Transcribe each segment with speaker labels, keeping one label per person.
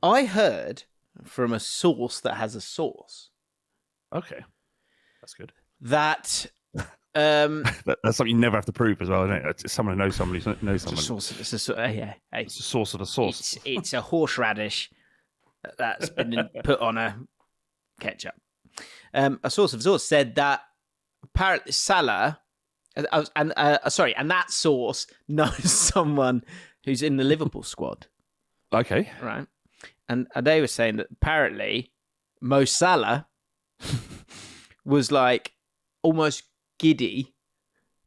Speaker 1: I heard from a source that has a source.
Speaker 2: Okay, that's good.
Speaker 1: That
Speaker 2: that's something you never have to prove as well, isn't it? It's someone who knows somebody knows someone.
Speaker 1: It's a source of a source. It's a horseradish that's been put on a ketchup. A source of a source said that apparently Salah, and that source knows someone who's in the Liverpool squad.
Speaker 2: Okay,
Speaker 1: right, and they were saying that apparently Mo Salah was like almost giddy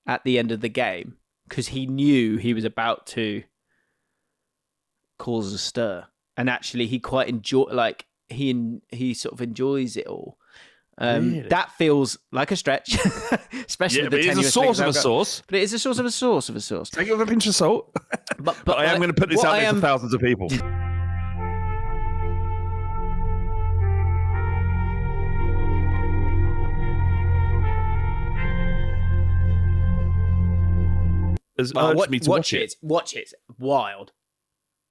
Speaker 1: at the end of the game because he knew he was about to cause a stir, and actually he quite he sort of enjoys it all.
Speaker 2: Really?
Speaker 1: That feels like a stretch, especially with the tenuous.
Speaker 2: It is a source of a source.
Speaker 1: But it is a source of a source of a source.
Speaker 2: Take it with a pinch of salt. But I am going to put this out there to thousands of people.
Speaker 1: Watch it. Watch it. Wild.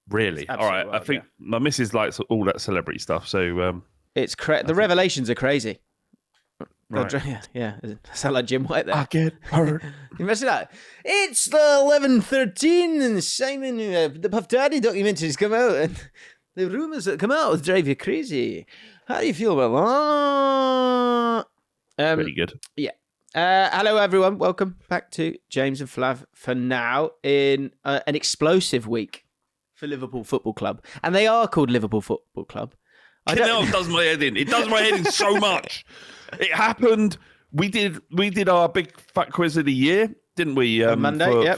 Speaker 2: Really? All right. Wild, I think my missus likes all that celebrity stuff. So
Speaker 1: it's the revelations are crazy.
Speaker 2: Right.
Speaker 1: Yeah. Sound like Jim White there.
Speaker 2: I get hurt.
Speaker 1: Imagine that. It's the 11:13 and Simon, the Puff Daddy documentary's come out, and the rumours that come out will drive you crazy. How do you feel about that?
Speaker 2: Pretty good.
Speaker 1: Yeah. Hello, everyone. Welcome back to James and Flav for now in an explosive week for Liverpool Football Club. And they are called Liverpool Football Club.
Speaker 2: It does my head in. It does my head in so much. It happened. We did our big fat quiz of the year, didn't we?
Speaker 1: On Monday,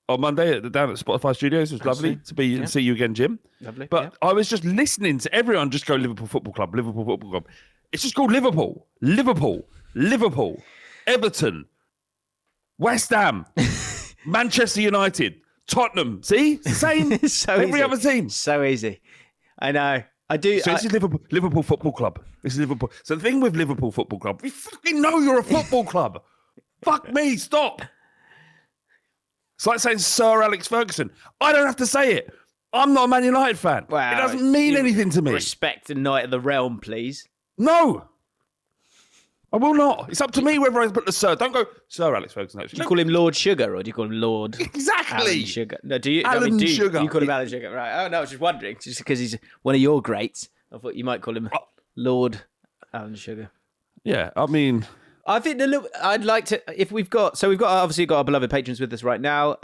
Speaker 2: on Monday down at Spotify Studios. It was lovely to see you again, Jim.
Speaker 1: Lovely.
Speaker 2: But I was just listening to everyone just go Liverpool Football Club, Liverpool Football Club. It's just called Liverpool, Everton, West Ham, Manchester United, Tottenham. See? It's the same.
Speaker 1: So
Speaker 2: every
Speaker 1: easy.
Speaker 2: other team.
Speaker 1: So easy. I know. I do.
Speaker 2: So this is Liverpool Football Club. This is Liverpool. So the thing with Liverpool Football Club, we fucking know you're a football club. Fuck me, stop. It's like saying Sir Alex Ferguson. I don't have to say it. I'm not a Man United fan.
Speaker 1: Wow,
Speaker 2: it doesn't mean anything to me.
Speaker 1: Respect the Knight of the Realm, please.
Speaker 2: No. I will not. It's up to me whether I put the Sir. Don't go Sir Alex Ferguson. Actually.
Speaker 1: Do you call him Lord Sugar or do you call him Lord
Speaker 2: exactly
Speaker 1: Alan Sugar? No, do you?
Speaker 2: Alan Sugar.
Speaker 1: You call him Alan Sugar, right? Oh no, I was just wondering, just because he's one of your greats. I thought you might call him Lord Alan Sugar.
Speaker 2: Yeah, I mean,
Speaker 1: I think I'd like to. If we've got obviously got our beloved patrons with us right now,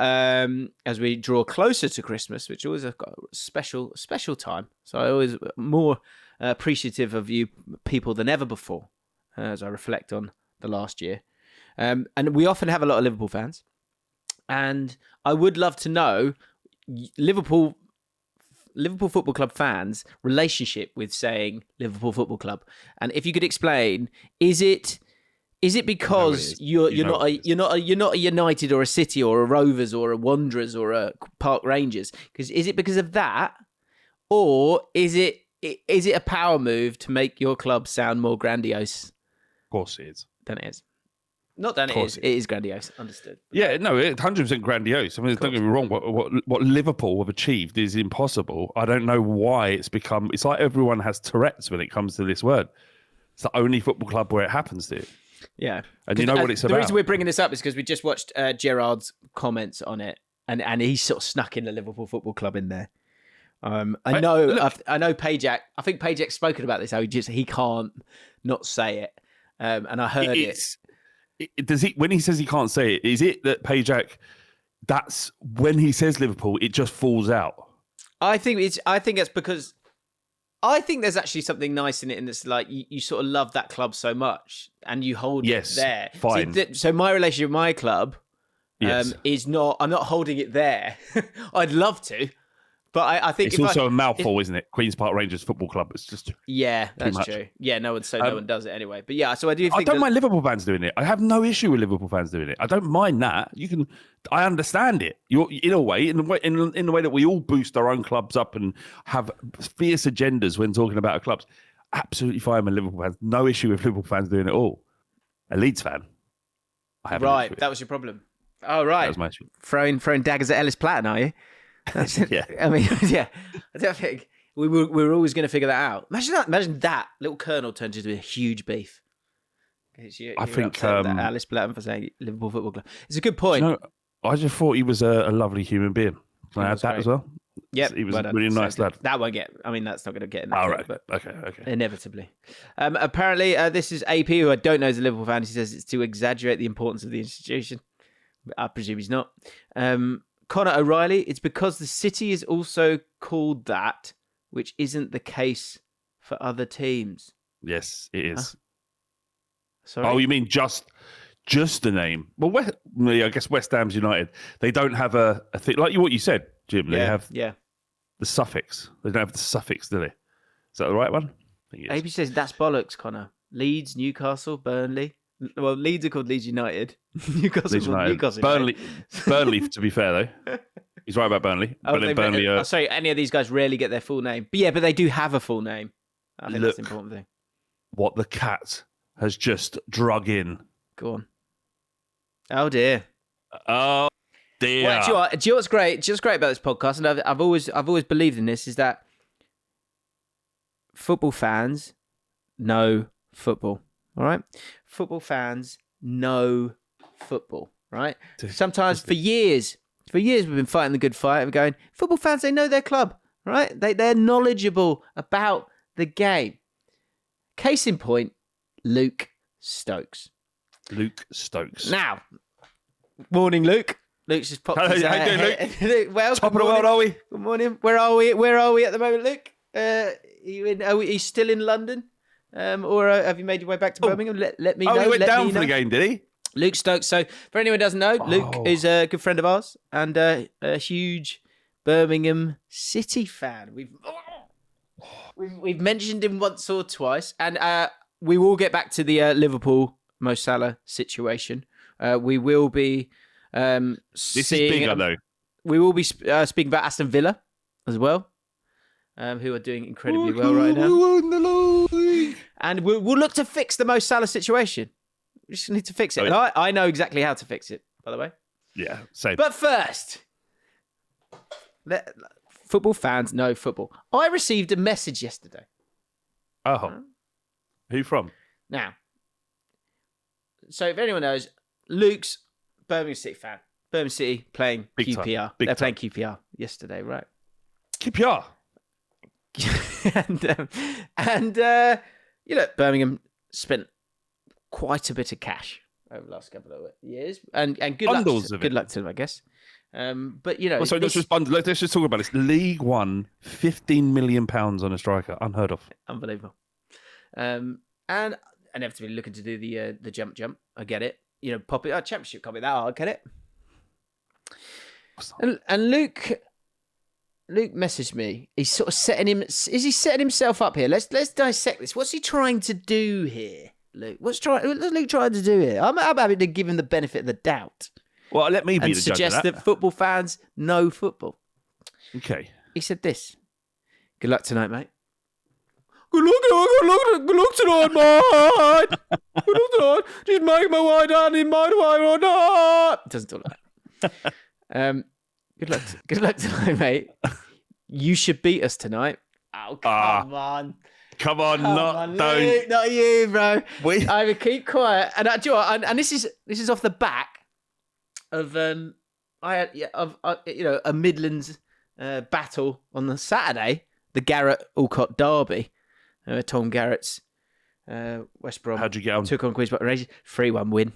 Speaker 1: as we draw closer to Christmas, which always a special time. So I always more appreciative of you people than ever before. As I reflect on the last year. And we often have a lot of Liverpool fans. And I would love to know Liverpool Football Club fans' relationship with saying Liverpool Football Club. And if you could explain, is it because you're not a United or a City or a Rovers or a Wanderers or a Park Rangers? Is it because of that? Or is it a power move to make your club sound more grandiose?
Speaker 2: Of course it is.
Speaker 1: Than it is. Not than it is. It is grandiose. Understood.
Speaker 2: Yeah, no, it's 100% grandiose. I mean, don't get me wrong. What Liverpool have achieved is impossible. I don't know why it's become. It's like everyone has Tourette's when it comes to this word. It's the only football club where it happens to.
Speaker 1: Yeah,
Speaker 2: and you know what it's about.
Speaker 1: The reason we're bringing this up is because we just watched Gerard's comments on it, and he sort of snuck in the Liverpool Football Club in there. I know Pajak. I think Pajak's spoken about this. How he can't not say it. And I heard
Speaker 2: Does he when he says he can't say it? Is it that Pajak? That's when he says Liverpool, it just falls out.
Speaker 1: I think it's because I think there's actually something nice in it, and it's like you sort of love that club so much, and you hold it there.
Speaker 2: Fine.
Speaker 1: So my relationship with my club is not. I'm not holding it there. I'd love to. But I think
Speaker 2: it's also a mouthful, isn't it? Queen's Park Rangers Football Club. It's just
Speaker 1: that's true. Yeah, no one does it anyway. But yeah, so I do.
Speaker 2: I don't mind Liverpool fans doing it. I have no issue with Liverpool fans doing it. I don't mind that. I understand it. You're in a way, in the way that we all boost our own clubs up and have fierce agendas when talking about our clubs. Absolutely fine with Liverpool fans. No issue with Liverpool fans doing it all. A Leeds fan, I have
Speaker 1: right. That was your problem. Oh right.
Speaker 2: That was my issue.
Speaker 1: Throwing daggers at Ellis Platten, are you?
Speaker 2: Yeah.
Speaker 1: I mean, yeah. I don't think We were always going to figure that out. Imagine that little kernel turned into a huge beef.
Speaker 2: I think
Speaker 1: Alice Blatten for saying Liverpool Football Club. It's a good point.
Speaker 2: You know, I just thought he was a lovely human being. Can I add that as well?
Speaker 1: Yeah,
Speaker 2: he was a really nice lad.
Speaker 1: That won't get. I mean, that's not going to get in.
Speaker 2: All right.
Speaker 1: But
Speaker 2: Okay.
Speaker 1: Inevitably. Apparently, this is AP, who I don't know is a Liverpool fan. He says it's to exaggerate the importance of the institution. I presume he's not. Connor O'Reilly. It's because the city is also called that, which isn't the case for other teams.
Speaker 2: Yes, it is.
Speaker 1: Huh? Sorry?
Speaker 2: Oh, you mean just the name? Well, I guess West Ham's United. They don't have a thing like what you said, Jim. They have the suffix. They don't have the suffix, do they? Is that the right one? I think it is.
Speaker 1: AB says that's bollocks, Connor. Leeds, Newcastle, Burnley. Well, Leeds are called Leeds United. Newcastle called Newcastle
Speaker 2: Burnley.
Speaker 1: United.
Speaker 2: Burnley, to be fair though, he's right about Burnley. Burnley.
Speaker 1: Sorry, any of these guys rarely get their full name, but they do have a full name. I think that's the important thing.
Speaker 2: What the cat has just drug in.
Speaker 1: Go on. Oh dear.
Speaker 2: Oh dear.
Speaker 1: Well, do you know what's great? Just great about this podcast, and I've always believed in this, is that football fans know football. All right, football fans know football. Right. Sometimes for years we've been fighting the good fight. We're going, football fans, they know their club. Right. They're knowledgeable about the game. Case in point, Luke Stokes. Now, morning, Luke. Luke's just popped his
Speaker 2: How you doing,
Speaker 1: Luke? Well,
Speaker 2: top of the world, are we?
Speaker 1: Good morning. Where are we at the moment, Luke? Are you still in London? Or have you made your way back to Birmingham? Let me know.
Speaker 2: Oh, he went down for the game, did he?
Speaker 1: Luke Stokes. So, for anyone who doesn't know, Luke is a good friend of ours and a huge Birmingham City fan. We've mentioned him once or twice, and we will get back to the Liverpool Mo Salah situation. We will be
Speaker 2: This is bigger though.
Speaker 1: We will be speaking about Aston Villa as well, who are doing incredibly well right now. And we'll look to fix the Mo Salah situation. We just need to fix it. And I know exactly how to fix it, by the way.
Speaker 2: Yeah, same.
Speaker 1: But first, football fans know football. I received a message yesterday.
Speaker 2: Oh. Who from?
Speaker 1: Now, so if anyone knows, Luke's Birmingham City fan. Birmingham City playing
Speaker 2: Big
Speaker 1: QPR.
Speaker 2: time. Big
Speaker 1: They're
Speaker 2: time.
Speaker 1: playing QPR yesterday, right?
Speaker 2: QPR.
Speaker 1: and Birmingham spent quite a bit of cash over the last couple of years, and good
Speaker 2: Bundles
Speaker 1: luck.
Speaker 2: of it.
Speaker 1: Good luck to them, I guess. But
Speaker 2: Let's just talk about this. League One, £15 million on a striker, unheard of.
Speaker 1: Unbelievable. And inevitably looking to do the jump. I get it. Pop it. Championship can't be that hard, can it? And Luke messaged me. He's sort of is he setting himself up here? Let's dissect this. What's he trying to do here, Luke? What's Luke trying to do here? I'm happy to give him the benefit of the doubt.
Speaker 2: Well, let me be
Speaker 1: and
Speaker 2: the judge of
Speaker 1: suggest that football fans know football.
Speaker 2: Okay.
Speaker 1: He said this. Good luck tonight, mate. Good luck tonight, mate. Good luck tonight. Just make my way down in motorway or not. It doesn't talk like that. Good luck tonight, mate. You should beat us tonight. Oh, come on.
Speaker 2: Come on,
Speaker 1: Luke,
Speaker 2: don't.
Speaker 1: not you, bro. I would keep quiet. And do you know what? And this is off the back of a Midlands battle on the Saturday, the Garrett Allcott derby. Tom Garrett's West Brom.
Speaker 2: How'd you get on?
Speaker 1: Took on Queen's Park Rangers. 3-1 win.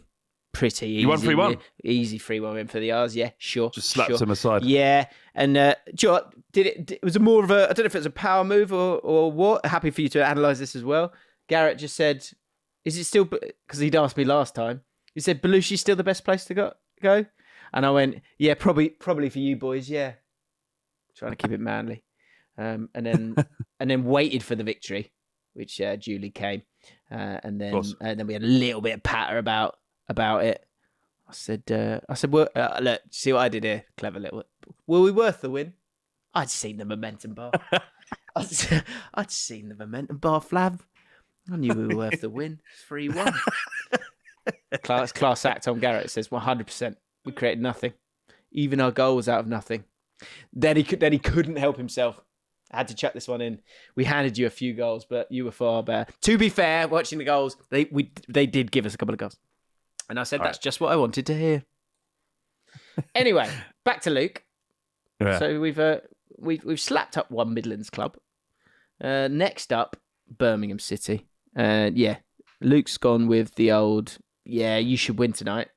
Speaker 1: Pretty easy.
Speaker 2: You won 3-1?
Speaker 1: Easy 3-1 win for the R's. Yeah, sure.
Speaker 2: Just slaps him aside.
Speaker 1: Yeah. And do you know what? It was more of a, I don't know if it was a power move or what. Happy for you to analyse this as well. Garrett just said, is it still, because he'd asked me last time, he said, Belushi's still the best place to go? And I went, yeah, probably for you boys, yeah. Trying to keep it manly. And then waited for the victory, which duly came. And then we had a little bit of patter about it. I said, well, look, see what I did here? Clever little. Were we worth the win? I'd seen the momentum bar. I'd seen the momentum bar, Flav. I knew we were worth the win. 3-1. Class act. Tom Garrett says 100%. We created nothing. Even our goal was out of nothing. Then he couldn't help himself, I had to chuck this one in. We handed you a few goals, but you were far better. To be fair, watching the goals, they did give us a couple of goals. And I said, that's just what I wanted to hear. Anyway, back to Luke. Yeah. So we've slapped up one Midlands club. Next up, Birmingham City. Luke's gone with the old, you should win tonight.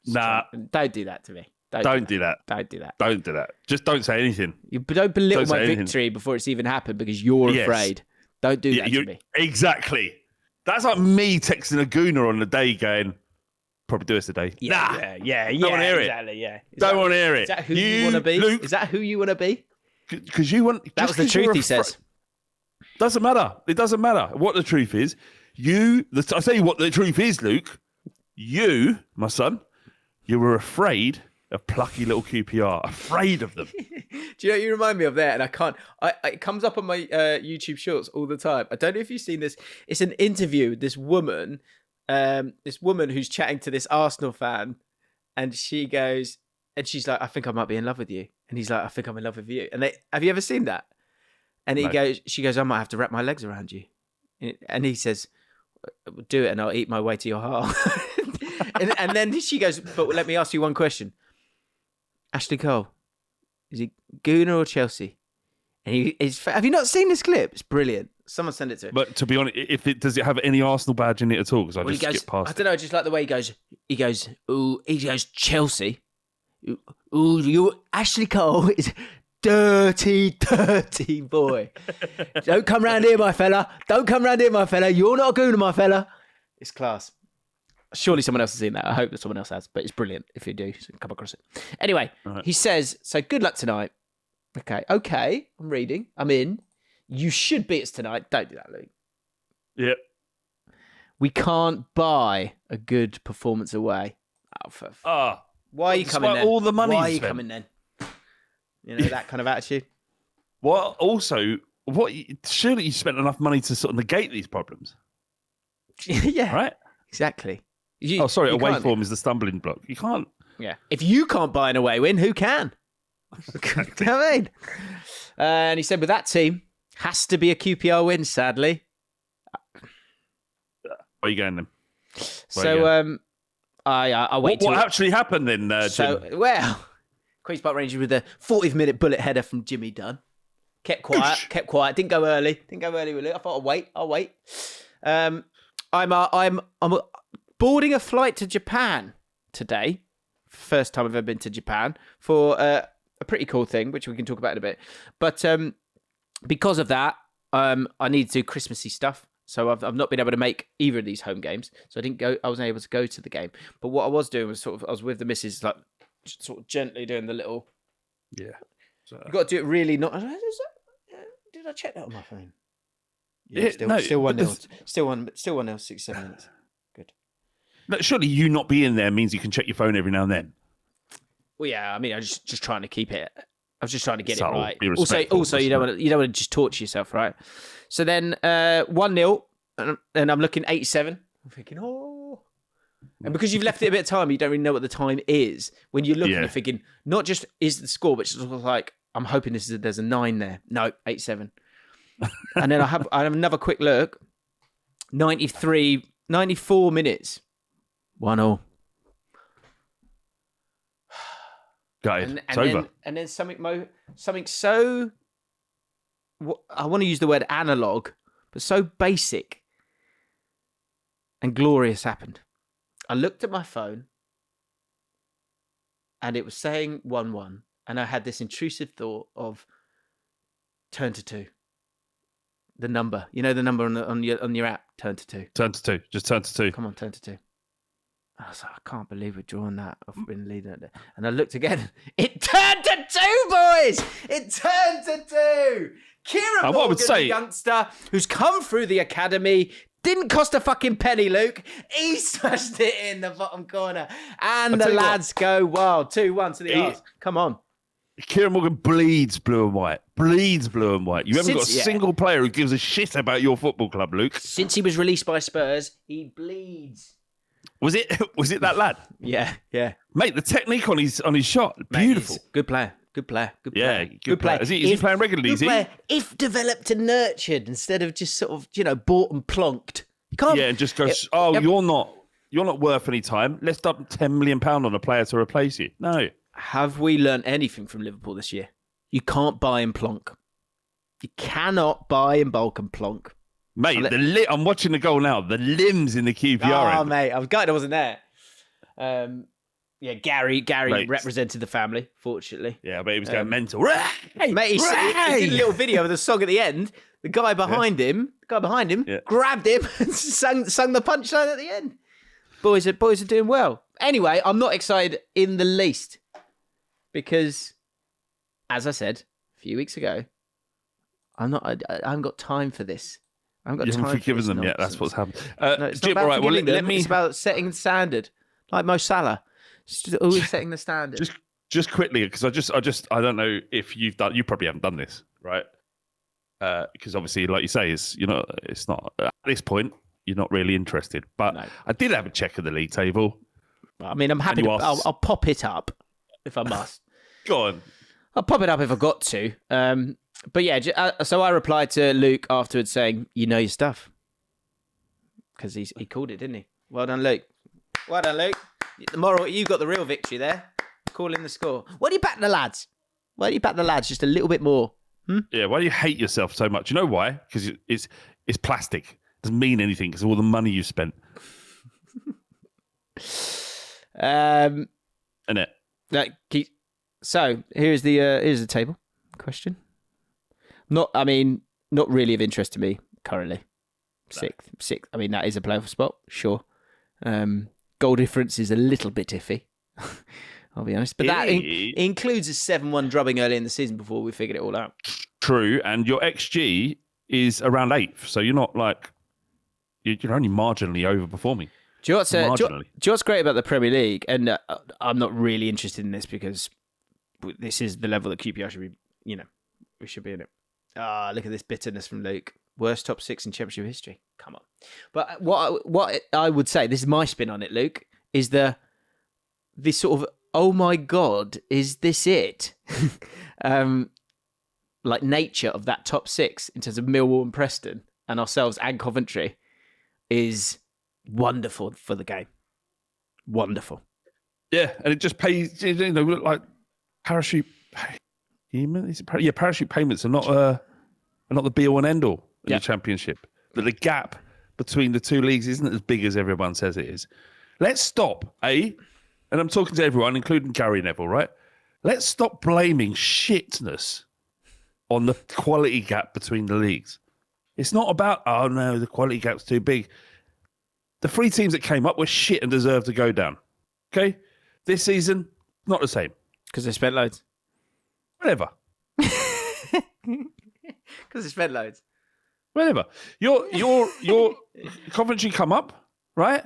Speaker 2: Nah.
Speaker 1: Don't do that to me.
Speaker 2: Don't do that.
Speaker 1: Don't do that.
Speaker 2: Don't do that. Just don't say anything.
Speaker 1: You don't belittle my victory before it's even happened because you're afraid. Don't do that to me.
Speaker 2: Exactly. That's like me texting a gooner on the day going, probably do us today.
Speaker 1: Yeah.
Speaker 2: Don't want to hear
Speaker 1: exactly,
Speaker 2: it. Don't want to hear it.
Speaker 1: Is that who you want to be?
Speaker 2: Luke,
Speaker 1: is that who you want to be?
Speaker 2: Because you want...
Speaker 1: That was the truth, he says.
Speaker 2: Doesn't matter. It doesn't matter what the truth is. I'll tell you what the truth is, Luke. You, my son, you were afraid of plucky little QPR. Afraid of them.
Speaker 1: Do you know what you remind me of there? And I can't... it comes up on my YouTube shorts all the time. I don't know if you've seen this. It's an interview with this woman who's chatting to this Arsenal fan, and she goes... And she's like, I think I might be in love with you. And he's like, I think I'm in love with you. And have you ever seen that? And she goes, I might have to wrap my legs around you. And he says, do it and I'll eat my way to your heart. and then she goes, but let me ask you one question. Ashley Cole, is he Gooner or Chelsea? And have you not seen this clip? It's brilliant. Someone send it to me.
Speaker 2: But to be honest, does it have any Arsenal badge in it at all? Because I skip past
Speaker 1: I don't know, just like the way he goes, Chelsea. Ooh, you Ashley Cole is dirty boy. Don't come round here, my fella. You're not a gooner, my fella. It's class. Surely someone else has seen that. I hope that someone else has, but it's brilliant if you do come across it. Anyway, He says, so good luck tonight. Okay, I'm reading. I'm in. You should beat us tonight. Don't do that, Luke.
Speaker 2: Yep.
Speaker 1: We can't buy a good performance away. Why are you coming then?
Speaker 2: All the money.
Speaker 1: Why are you coming then? You know, that kind of attitude.
Speaker 2: Well, also, surely you spent enough money to sort of negate these problems.
Speaker 1: Yeah.
Speaker 2: Right?
Speaker 1: Exactly.
Speaker 2: Away form is the stumbling block. You can't.
Speaker 1: Yeah. If you can't buy an away win, who can?
Speaker 2: Exactly.
Speaker 1: I mean. And he said, with that team, has to be a QPR win, sadly.
Speaker 2: Where are you going then?
Speaker 1: I wait.
Speaker 2: What actually happened then, Jim?
Speaker 1: Queen's Park Rangers with a 40th minute bullet header from Jimmy Dunn. Kept quiet. Didn't go early with it. I thought I'll wait. I'm boarding a flight to Japan today. First time I've ever been to Japan for a pretty cool thing, which we can talk about in a bit. But because of that, I need to do Christmassy stuff. So I've not been able to make either of these home games. So I wasn't able to go to the game. But what I was doing was I was with the missus, like sort of gently doing the little.
Speaker 2: Yeah.
Speaker 1: So, you've got to do it really not. Did I check that on my phone? Yeah, still 1-0. Still 1-0, 67 minutes. Good.
Speaker 2: No, surely you not being there means you can check your phone every now and then.
Speaker 1: Well, yeah. I mean, I was just trying to keep it. I was just trying to get it right.
Speaker 2: Also,
Speaker 1: you don't want to just torture yourself, right? So then 1-0, and I'm looking 87. I'm thinking, and because you've left it a bit of time, you don't really know what the time is. When you're looking, you're thinking, not just is the score, but it's sort of like, I'm hoping there's a 9 there. No, 87. And then I have another quick look. 94 minutes. 1-0.
Speaker 2: Gutted. It's over.
Speaker 1: And then something so, I want to use the word analog, but so basic and glorious happened. I looked at my phone and it was saying 1-1, and I had this intrusive thought of turn to 2. The number, the number on your app, turn to 2.
Speaker 2: Turn to 2. Just turn to 2.
Speaker 1: Come on, turn to 2. I was like, I can't believe we're drawing that. I've been leading it. And I looked again. It turned to 2, boys! It turned to 2! Kieran Morgan, the youngster who's come through the academy, didn't cost a fucking penny, Luke. He smashed it in the bottom corner. And the lads go wild. 2-1 to the Arse. Come on.
Speaker 2: Kieran Morgan bleeds blue and white. You haven't got a single player who gives a shit about your football club, Luke.
Speaker 1: Since he was released by Spurs, he bleeds.
Speaker 2: Was it that lad?
Speaker 1: Yeah.
Speaker 2: Mate, the technique on his shot,
Speaker 1: Mate,
Speaker 2: beautiful.
Speaker 1: Good player.
Speaker 2: Yeah, good player. Is he playing regularly? Is he?
Speaker 1: Player, if developed and nurtured instead of just sort of, bought and plonked. You can't.
Speaker 2: Yeah, and just go, you're not worth any time. Let's dump £10 million on a player to replace you. No.
Speaker 1: Have we learned anything from Liverpool this year? You can't buy and plonk. You cannot buy and bulk and plonk.
Speaker 2: Mate, I'm watching the goal now. The limbs in the QPR.
Speaker 1: Oh, mate, I was gutted I wasn't there. Yeah, Gary
Speaker 2: Mate.
Speaker 1: represented the family, fortunately.
Speaker 2: Yeah, but he was going mental.
Speaker 1: Mate, he did a little video of the song at the end. The guy behind him grabbed him and sung the punchline at the end. Boys are doing well. Anyway, I'm not excited in the least because, as I said a few weeks ago, I haven't got time for this. I haven't got
Speaker 2: You
Speaker 1: time
Speaker 2: haven't forgiven
Speaker 1: for
Speaker 2: them
Speaker 1: this
Speaker 2: yet. That's
Speaker 1: nonsense.
Speaker 2: what's happened.
Speaker 1: No, it's
Speaker 2: Jim,
Speaker 1: not about
Speaker 2: all right, well,
Speaker 1: forgiving them.
Speaker 2: let me...
Speaker 1: It's about setting the standard, like Mo Salah. It's just always setting the standard.
Speaker 2: Just quickly, because I don't know if you probably haven't done this, right? Because obviously, like you say, it's not at this point you're not really interested. But no. I did have a check of the league table.
Speaker 1: I mean, I'm happy to. I'll pop it up if I must.
Speaker 2: Go on.
Speaker 1: I'll pop it up if I've got to. But yeah, so I replied to Luke afterwards saying, "You know your stuff," because he called it, didn't he? Well done, Luke. Well done, Luke. The moral, you got the real victory there. Calling the score. Why do you back the lads? Why do you back the lads just a little bit more?
Speaker 2: Yeah, why do you hate yourself so much? You know why? Because it's plastic. It doesn't mean anything because of all the money you spent. Innit?
Speaker 1: So here's the table question. Not really of interest to me currently. Sixth. I mean, that is a playoff spot, sure. Goal difference is a little bit iffy. I'll be honest. But that includes a 7-1 drubbing early in the season before we figured it all out.
Speaker 2: True. And your XG is around 8th. So you're not like... You're only marginally overperforming.
Speaker 1: Do you know what's great about the Premier League? And I'm not really interested in this because this is the level that QPR should be, we should be in it. Look at this bitterness from Luke. Worst top 6 in Championship history. Come on. But what I would say, this is my spin on it, Luke, is the sort of, oh my God, is this it? Like nature of that top 6 in terms of Millwall and Preston and ourselves and Coventry is wonderful for the game. Wonderful.
Speaker 2: Yeah, and it just pays, like parachute payments. Yeah, parachute payments are not the be all and end all in the Championship. But the gap between the two leagues isn't as big as everyone says it is. Let's stop, and I'm talking to everyone, including Gary Neville, right? Let's stop blaming shitness on the quality gap between the leagues. It's not about, oh no, the quality gap's too big. The 3 teams that came up were shit and deserve to go down. Okay? This season, not the same.
Speaker 1: Because they spent loads.
Speaker 2: Whatever.
Speaker 1: Because they spent loads.
Speaker 2: Whatever. Your Coventry come up, right?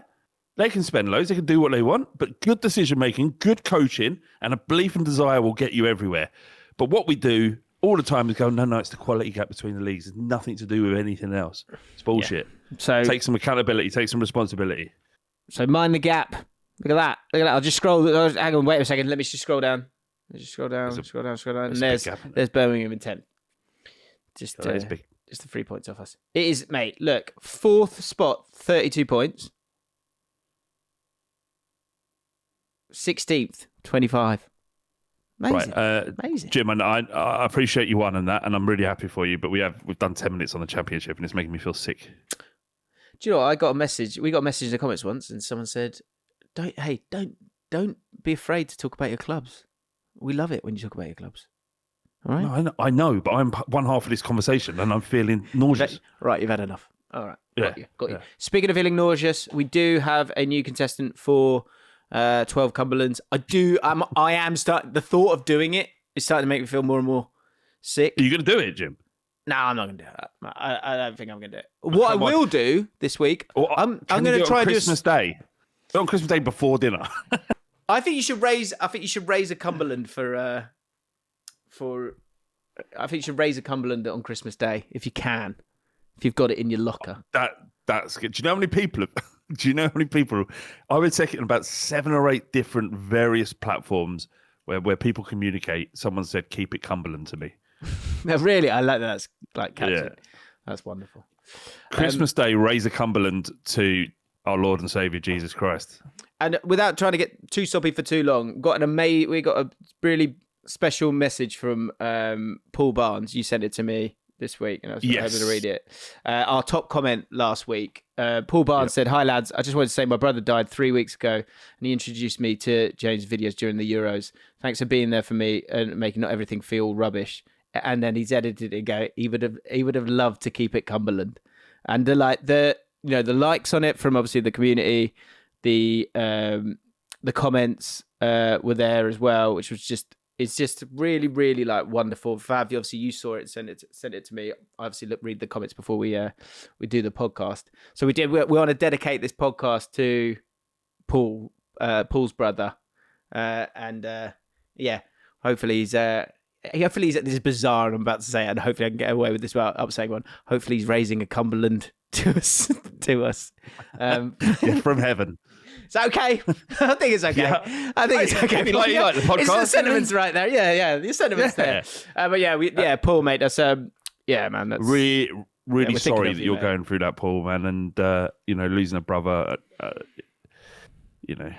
Speaker 2: They can spend loads. They can do what they want. But good decision-making, good coaching, and a belief and desire will get you everywhere. But what we do all the time is go, no, it's the quality gap between the leagues. It's nothing to do with anything else. It's bullshit. Yeah. So take some accountability. Take some responsibility.
Speaker 1: So mind the gap. Look at that. I'll just scroll. Hang on, wait a second. Let me just scroll down. Scroll down. And there's Birmingham in 10th. Just the 3 points off us. It is, mate, look, 4th spot, 32 points. 16th, 25. Amazing.
Speaker 2: Right,
Speaker 1: amazing.
Speaker 2: Jim, and I appreciate you won and that, and I'm really happy for you. But we've done 10 minutes on the Championship, and it's making me feel sick.
Speaker 1: Do you know what? I got a message. We got a message in the comments once, and someone said, "Don't be afraid to talk about your clubs. We love it when you talk about your clubs." All right.
Speaker 2: No, I know, but I'm one half of this conversation, and I'm feeling nauseous.
Speaker 1: You've had enough. All right. Got you.
Speaker 2: Yeah.
Speaker 1: Speaking of feeling nauseous, we do have a new contestant for 12 Cumberlands. I am starting. The thought of doing it is starting to make me feel more and more sick.
Speaker 2: Are you going to do it, Jim?
Speaker 1: No, I'm not going to do that. I don't think I'm going to do it. What I will do this week, I'm going to try and do
Speaker 2: Christmas Day. On Christmas Day before dinner.
Speaker 1: I think you should raise a Cumberland for. I think you should raise a Cumberland on Christmas Day if you can. If you've got it in your locker.
Speaker 2: That's good. Do you know how many people have... Do you know how many people? I would take it in about 7 or 8 different various platforms where people communicate. Someone said, "Keep it Cumberland" to me.
Speaker 1: No, really, I like that. That's like catching. Yeah. That's wonderful.
Speaker 2: Christmas Day, raise a Cumberland to our Lord and Savior Jesus Christ.
Speaker 1: And without trying to get too soppy for too long, we got a really special message from Paul Barnes. You sent it to me this week, and I was able to read it. Our top comment last week. Paul Barnes said, "Hi lads, I just wanted to say my brother died 3 weeks ago, and he introduced me to James' videos during the Euros. Thanks for being there for me and making not everything feel rubbish." And then he's edited it and go, he would have loved to keep it Cumberland. And the likes on it from obviously the community, the comments were there as well, which was just. It's just really, really like wonderful. Fav, obviously you saw it, sent it to me. I obviously read the comments before we do the podcast. So we want to dedicate this podcast to Paul's brother, hopefully he's this is bizarre. I'm about to say it, and hopefully I can get away with this without saying one. Hopefully he's raising a Cumberland to us.
Speaker 2: From heaven.
Speaker 1: It's okay. I think it's okay.
Speaker 2: Yeah.
Speaker 1: I think it's okay.
Speaker 2: You like the podcast.
Speaker 1: It's the sentiment's right there. Yeah. The sentiment's there. But Paul, mate, that's man. That's
Speaker 2: really sorry that you're going through that, Paul, man, and losing a brother at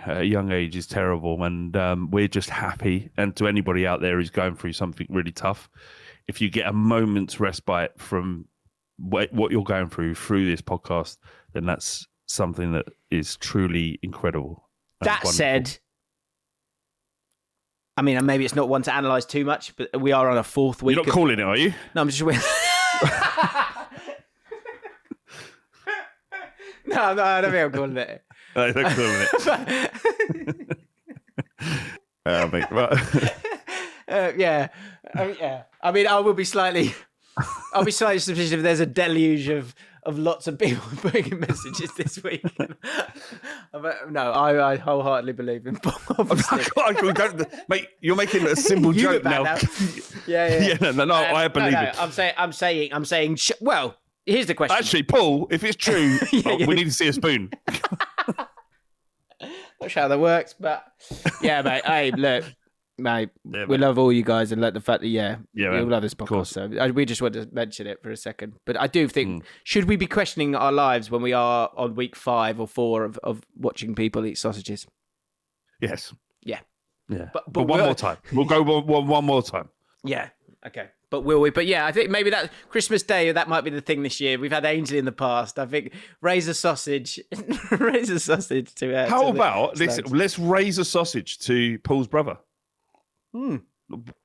Speaker 2: a young age is terrible, and we're just happy. And to anybody out there who's going through something really tough, if you get a moment's respite from what you're going through this podcast, then that's something that is truly incredible.
Speaker 1: That said, I mean, maybe it's not one to analyse too much, but we are on a 4th week.
Speaker 2: You're not calling it, are you?
Speaker 1: No, I'm just with. No, I don't think I'm calling it.
Speaker 2: No, you're not calling it.
Speaker 1: Yeah. I mean, I will be slightly. I'll be slightly suspicious if there's a deluge of lots of people putting in messages this week. No, I wholeheartedly believe in Bob.
Speaker 2: Mate, you're making a simple joke now.
Speaker 1: Yeah.
Speaker 2: No, I believe it.
Speaker 1: I'm saying. Well, here's the question.
Speaker 2: Actually, Paul, if it's true, we need to see a spoon.
Speaker 1: Not sure how that works, but yeah, mate. Hey, look. Mate, we love all you we all love this podcast. So we just wanted to mention it for a second. But I do think, should we be questioning our lives when we are on week 5 or 4 of watching people eat sausages?
Speaker 2: Yes.
Speaker 1: Yeah.
Speaker 2: But one more time. We'll go one more time.
Speaker 1: Yeah. Okay. But will we? But yeah, I think maybe that Christmas Day, that might be the thing this year. We've had Ainsley in the past. I think raise a sausage to.
Speaker 2: How about let's raise a sausage to Paul's brother.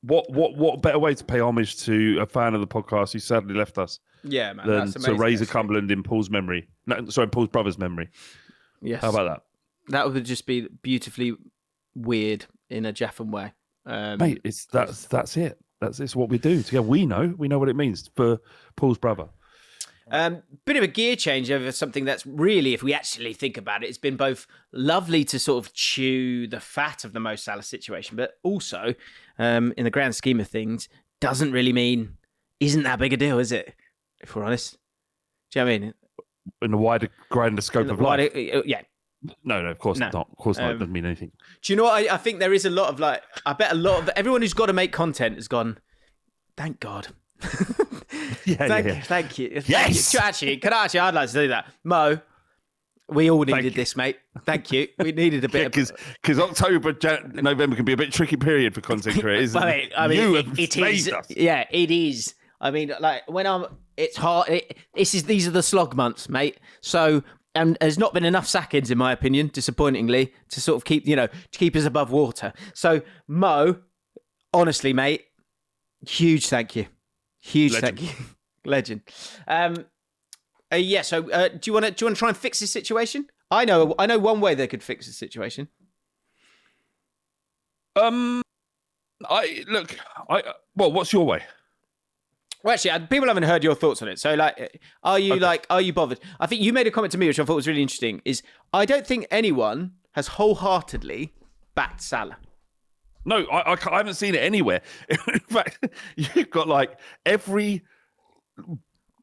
Speaker 2: What better way to pay homage to a fan of the podcast who sadly left us?
Speaker 1: Yeah, man.
Speaker 2: Than to raise a Cumberland in Paul's memory. No, sorry, Paul's brother's memory.
Speaker 1: Yes.
Speaker 2: How about that?
Speaker 1: That would just be beautifully weird in a Jaffin way.
Speaker 2: Mate, that's it. That's what we do together. We know what it means for Paul's brother.
Speaker 1: Bit of a gear change over something that's really, if we actually think about it, it's been both lovely to sort of chew the fat of the Mo Salah situation, but also, in the grand scheme of things, isn't that big a deal, is it? If we're honest. Do you know what I mean?
Speaker 2: In the grander scope of life.
Speaker 1: Yeah.
Speaker 2: No, of course not. Of course not. It doesn't mean anything.
Speaker 1: Do you know what? I think there is a lot of I bet a lot of everyone who's got to make content has gone, thank God. Thank you.
Speaker 2: Yes.
Speaker 1: Actually, I'd like to do that. Mo, we all needed this, mate. Thank you. We needed a bit
Speaker 2: because October, November can be a bit tricky period for content creators.
Speaker 1: It is. Yeah, it is. I mean, it's hard. These are the slog months, mate. So, and there's not been enough sackings, in my opinion, disappointingly, to sort of keep us above water. So, Mo, honestly, mate, huge thank you. Thank you. Legend. So do you want to try and fix this situation? I know one way they could fix this situation.
Speaker 2: What's your way?
Speaker 1: Well, actually, people haven't heard your thoughts on it. So, are you bothered? I think you made a comment to me, which I thought was really interesting, is I don't think anyone has wholeheartedly backed Salah.
Speaker 2: No, I haven't seen it anywhere. In fact, you've got every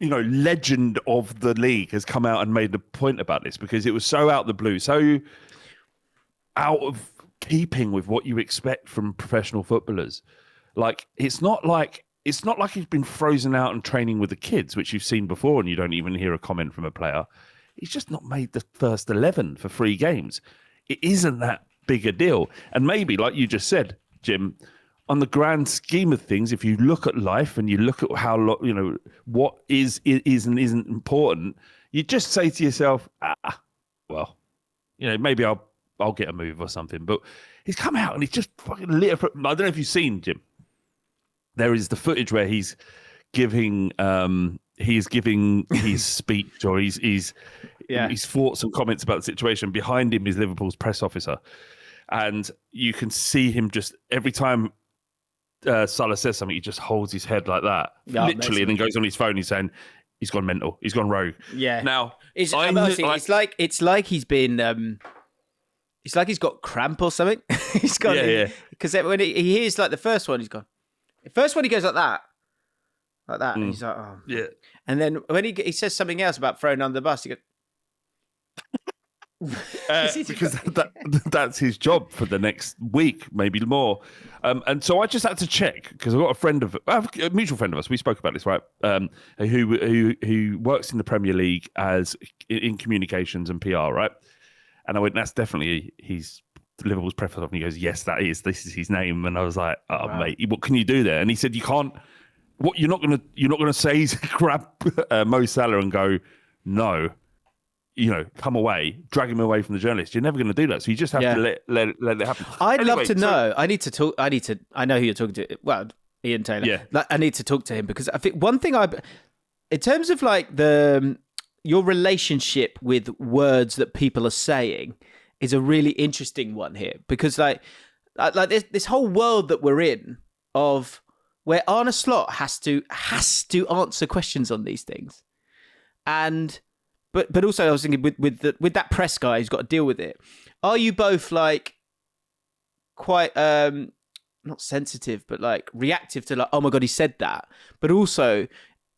Speaker 2: legend of the league has come out and made a point about this because it was so out the blue, so out of keeping with what you expect from professional footballers. Like, it's not like he's been frozen out and training with the kids, which you've seen before, and you don't even hear a comment from a player. He's just not made the first 11 for 3 games. It isn't that big a deal. And maybe, like you just said, Jim, on the grand scheme of things, if you look at life and you look at how, what is and isn't important, you just say to yourself, well, maybe I'll get a move or something. But he's come out and he's just fucking lit up. I don't know if you've seen, Jim. There is the footage where he's giving his speech or his thoughts and comments about the situation. Behind him is Liverpool's press officer, and you can see him just every time Salah says something, he just holds his head like that, literally, and then goes on his phone. He's saying he's gone mental, he's gone rogue. Yeah. Now
Speaker 1: it's like he's been. It's like he's got cramp or something. He's got because when he hears like the first one, he's gone. The first one he goes like that, and he's like, oh. Yeah. And then when he says something else about throwing under the bus, he goes.
Speaker 2: Because that's his job for the next week, maybe more. And so I just had to check because I've got a mutual friend of us. We spoke about this, right? Who works in the Premier League as in communications and PR, right? And I went, that's definitely Liverpool's press officer. And he goes, yes, this is his name. And I was like, wow. Mate, what can you do there? And he said, you can't. What you're not gonna say is grab Mo Salah and go, no. Come away, drag him away from the journalist. You're never going to do that. So you just have to let it happen.
Speaker 1: I'd love to know. I need to talk. I know who you're talking to. Well, Ian Taylor. Yeah. I need to talk to him because I think one thing in terms of like your relationship with words that people are saying is a really interesting one here because like this whole world that we're in of where Arne Slot has to answer questions on these things. But also I was thinking with that press guy who's got to deal with it. Are you both like quite not sensitive, but like reactive to like, oh my God, he said that. But also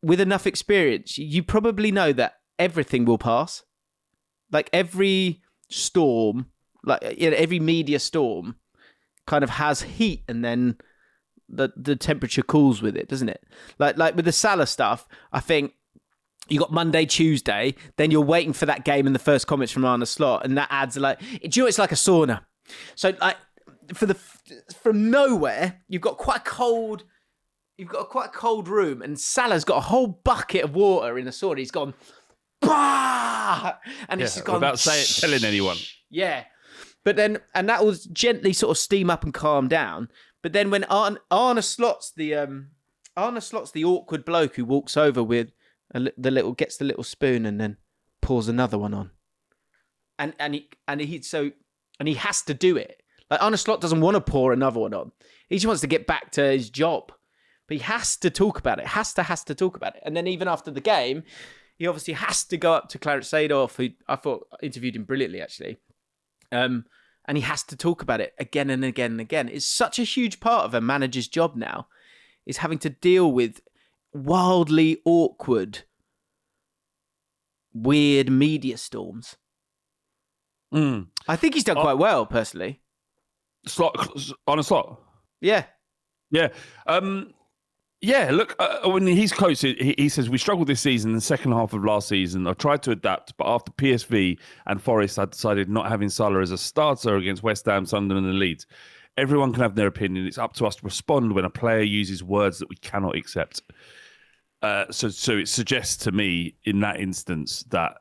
Speaker 1: with enough experience, you probably know that everything will pass. Like every storm, like every media storm kind of has heat and then the temperature cools with it, doesn't it? Like with the Salah stuff, I think you got Monday, Tuesday, then you're waiting for that game and the first comments from Arne Slot, and that adds it's like a sauna. So like from nowhere, you've got quite a cold room, and Salah's got a whole bucket of water in the sauna. He's gone, bah! And he's just gone
Speaker 2: without telling anyone.
Speaker 1: Yeah, but then that will gently sort of steam up and calm down. But then when Arne Slot's the awkward bloke who walks over with gets the little spoon and then pours another one on, and he has to do it. Like Arne Slot doesn't want to pour another one on. He just wants to get back to his job, but he has to talk about it. Has to talk about it. And then even after the game, he obviously has to go up to Clarence Seedorf, who I thought interviewed him brilliantly actually, and he has to talk about it again and again and again. It's such a huge part of a manager's job now, is having to deal with wildly awkward, weird media storms. I think he's done quite well, personally.
Speaker 2: On a Slot?
Speaker 1: Yeah.
Speaker 2: Yeah. Look, when he's close, he says, we struggled this season in the second half of last season. I tried to adapt, but after PSV and Forest, I decided not having Salah as a starter against West Ham, Sunderland and Leeds. Everyone can have their opinion. It's up to us to respond when a player uses words that we cannot accept. So it suggests to me in that instance that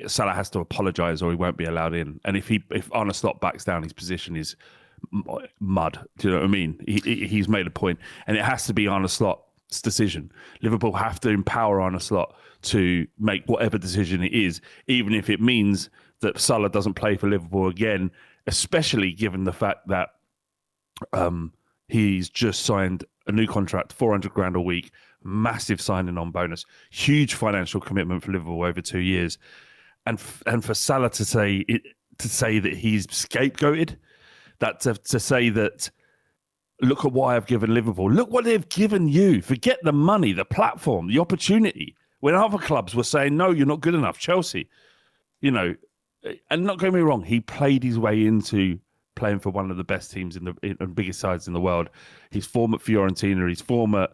Speaker 2: Salah has to apologise or he won't be allowed in. And if Arne Slot backs down, his position is mud. Do you know what I mean? He's made a point, and it has to be Arne Slot's decision. Liverpool have to empower Arne Slot to make whatever decision it is, even if it means that Salah doesn't play for Liverpool again, especially given the fact that he's just signed a new contract, 400 grand a week, massive signing on bonus, huge financial commitment for Liverpool over 2 years, and for Salah to say that he's scapegoated, that to say that look at what I've given Liverpool. Look what they've given you. Forget the money, the platform, the opportunity. When other clubs were saying, no, you're not good enough, Chelsea, you know, and not get me wrong, he played his way into playing for one of the best teams in the biggest sides in the world. His form at Fiorentina, his form at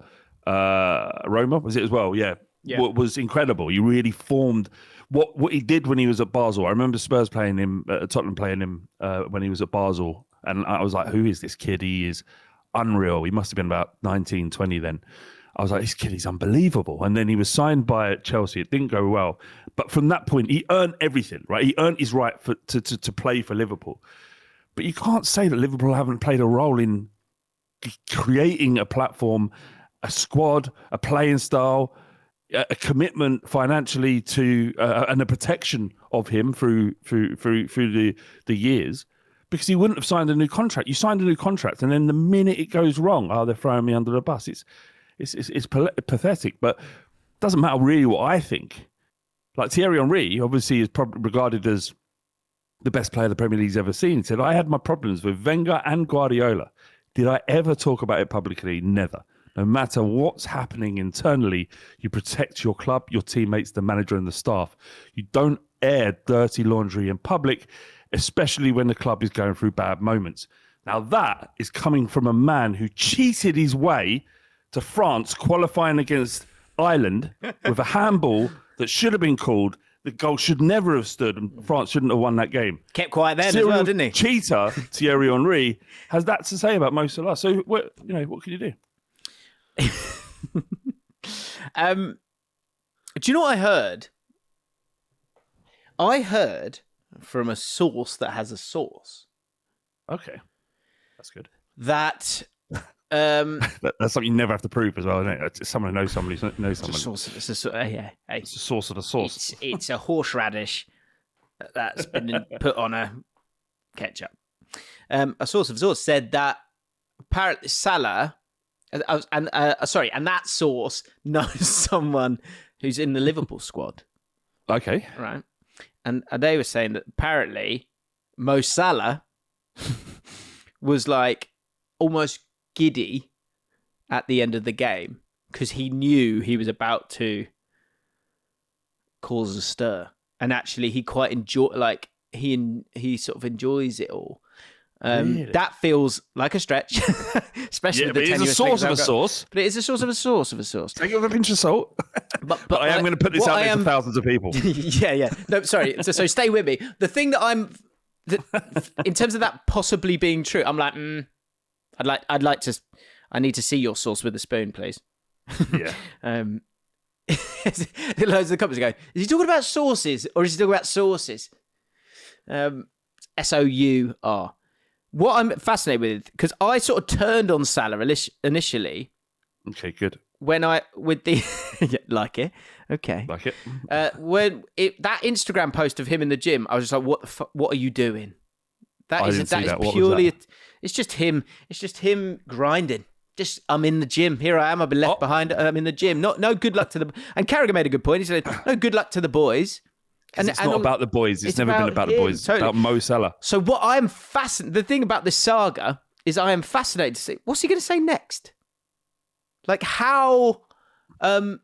Speaker 2: Roma, was it as well? Yeah. Was incredible. He really formed what he did when he was at Basel. I remember Spurs playing him, Tottenham playing him when he was at Basel. And I was like, who is this kid? He is unreal. He must have been about 19, 20 then. I was like, this kid is unbelievable. And then he was signed by Chelsea. It didn't go well. But from that point, he earned everything, right? He earned his right to play for Liverpool. But you can't say that Liverpool haven't played a role in creating a platform, a squad, a playing style, a commitment financially to and a protection of him through the years, because he wouldn't have signed a new contract. You signed a new contract, and then the minute it goes wrong, they're throwing me under the bus. It's pathetic, but it doesn't matter really what I think. Like Thierry Henry, obviously, is probably regarded as the best player the Premier League's ever seen. He said, I had my problems with Wenger and Guardiola. Did I ever talk about it publicly? Never. No matter what's happening internally, you protect your club, your teammates, the manager and the staff. You don't air dirty laundry in public, especially when the club is going through bad moments. Now that is coming from a man who cheated his way to France, qualifying against Ireland with a handball that should have been called. The goal should never have stood, and France shouldn't have won that game.
Speaker 1: Kept quiet then as well, didn't he?
Speaker 2: Cheater Thierry Henry has that to say about Mo Salah. So, what can you do?
Speaker 1: Do you know what I heard? I heard from a source that has a source.
Speaker 2: Okay, that's good.
Speaker 1: That
Speaker 2: that's something you never have to prove as well, isn't it? It's someone who knows somebody who knows someone.
Speaker 1: It's a source of a source. It's a horseradish that's been put on a ketchup. A source of a source said that apparently Salah. And that source knows someone who's in the Liverpool squad.
Speaker 2: Okay.
Speaker 1: Right. And they were saying that apparently Mo Salah was like almost giddy at the end of the game because he knew he was about to cause a stir. And actually he quite he sort of enjoys it all. Really? That feels like a stretch, especially with the tenuous. It is a source of a source. But it is a source of a source of a source.
Speaker 2: Take it with a pinch of salt. But I am going to put this out there to thousands of people.
Speaker 1: Yeah. No, sorry. So stay with me. The thing that in terms of that possibly being true, I'm like, I need to see your source with a spoon, please.
Speaker 2: Yeah.
Speaker 1: Loads of the comments go, is he talking about sauces or is he talking about sources? SOUR. What I'm fascinated with, because I sort of turned on Salah initially.
Speaker 2: Okay, good.
Speaker 1: When like it, okay,
Speaker 2: like it.
Speaker 1: When that Instagram post of him in the gym, I was just like, "What the fuck? What are you doing?" That is purely. It's just him. It's just him grinding. Just I'm in the gym. Here I am. I've been left behind. I'm in the gym. No good luck to the. And Carragher made a good point. He said, "No good luck to the boys."
Speaker 2: And it's not about the boys. It's never been about the boys. Totally. It's about Mo Salah.
Speaker 1: So what I am fascinated... The thing about this saga is I am fascinated to see... What's he going to say next? Like how... Not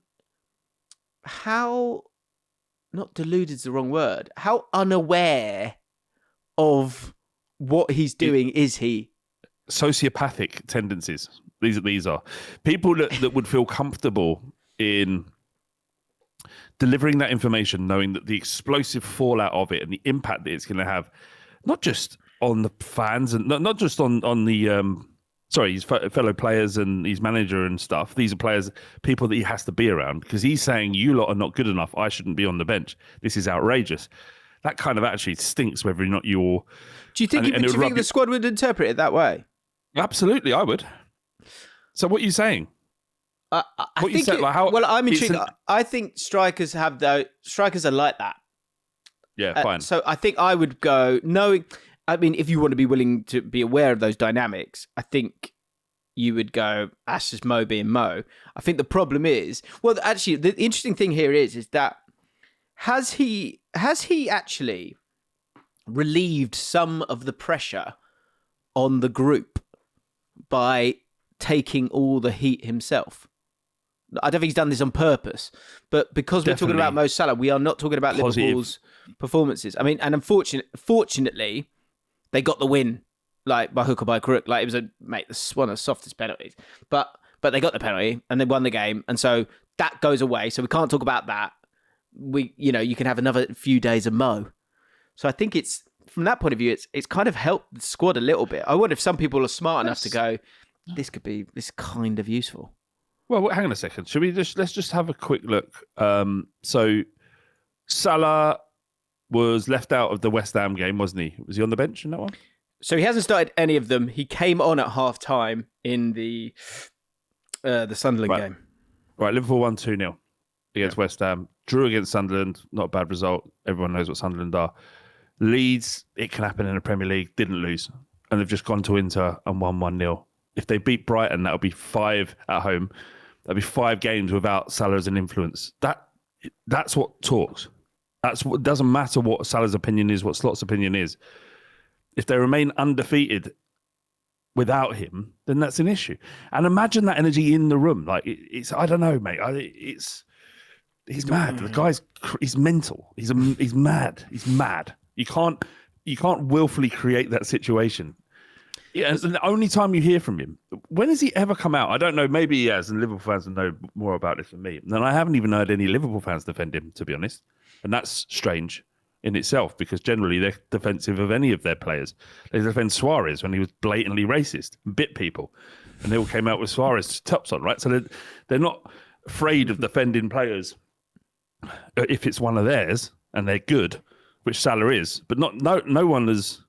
Speaker 1: deluded is the wrong word. How unaware of what he's doing is he?
Speaker 2: Sociopathic tendencies. These are. People that would feel comfortable in... delivering that information, knowing that the explosive fallout of it and the impact that it's going to have, not just on the fans and not just on the his fellow players and his manager and stuff. These are people that he has to be around because he's saying, you lot are not good enough. I shouldn't be on the bench. This is outrageous. That kind of actually stinks whether or not you're...
Speaker 1: Do you think, do you think the squad would interpret it that way?
Speaker 2: Absolutely, I would. So what are you saying?
Speaker 1: I'm intrigued. I think strikers are like that.
Speaker 2: Yeah, fine.
Speaker 1: So I think I would go knowing. I mean, if you want to be willing to be aware of those dynamics, I think you would go, that's just Mo being Mo. I think the problem is, well, actually, the interesting thing here is that has he actually relieved some of the pressure on the group by taking all the heat himself. I don't think he's done this on purpose, but because we're talking about Mo Salah, we are not talking about Liverpool's performances. I mean, and fortunately, they got the win, like by hook or by crook. Like it was one of the softest penalties, but they got the penalty and they won the game, and so that goes away. So we can't talk about that. You can have another few days of Mo. So I think it's from that point of view, it's kind of helped the squad a little bit. I wonder if some people are smart enough to go, this kind of useful.
Speaker 2: Well, hang on a second. Let's just have a quick look. So Salah was left out of the West Ham game, wasn't he? Was he on the bench in that one?
Speaker 1: So he hasn't started any of them. He came on at half time in the Sunderland game.
Speaker 2: Right, Liverpool won 2-0 against West Ham. Drew against Sunderland, not a bad result. Everyone knows what Sunderland are. Leeds, it can happen in the Premier League, didn't lose. And they've just gone to Inter and won 1-0. If they beat Brighton, that'll be 5 at home. That'll be 5 games without Salah as an influence. That's what talks. It doesn't matter what Salah's opinion is, what Slot's opinion is. If they remain undefeated without him, then that's an issue. And imagine that energy in the room. Like it's I don't know, mate. He's mad. The guy's he's mental. He's mad. He's mad. You can't willfully create that situation. Yeah, and the only time you hear from him, when has he ever come out? I don't know. Maybe he has, and Liverpool fans will know more about this than me. And I haven't even heard any Liverpool fans defend him, to be honest. And that's strange in itself, because generally they're defensive of any of their players. They defend Suarez when he was blatantly racist and bit people, and they all came out with Suarez tops on, right? So they're not afraid of defending players if it's one of theirs and they're good, which Salah is. But no one's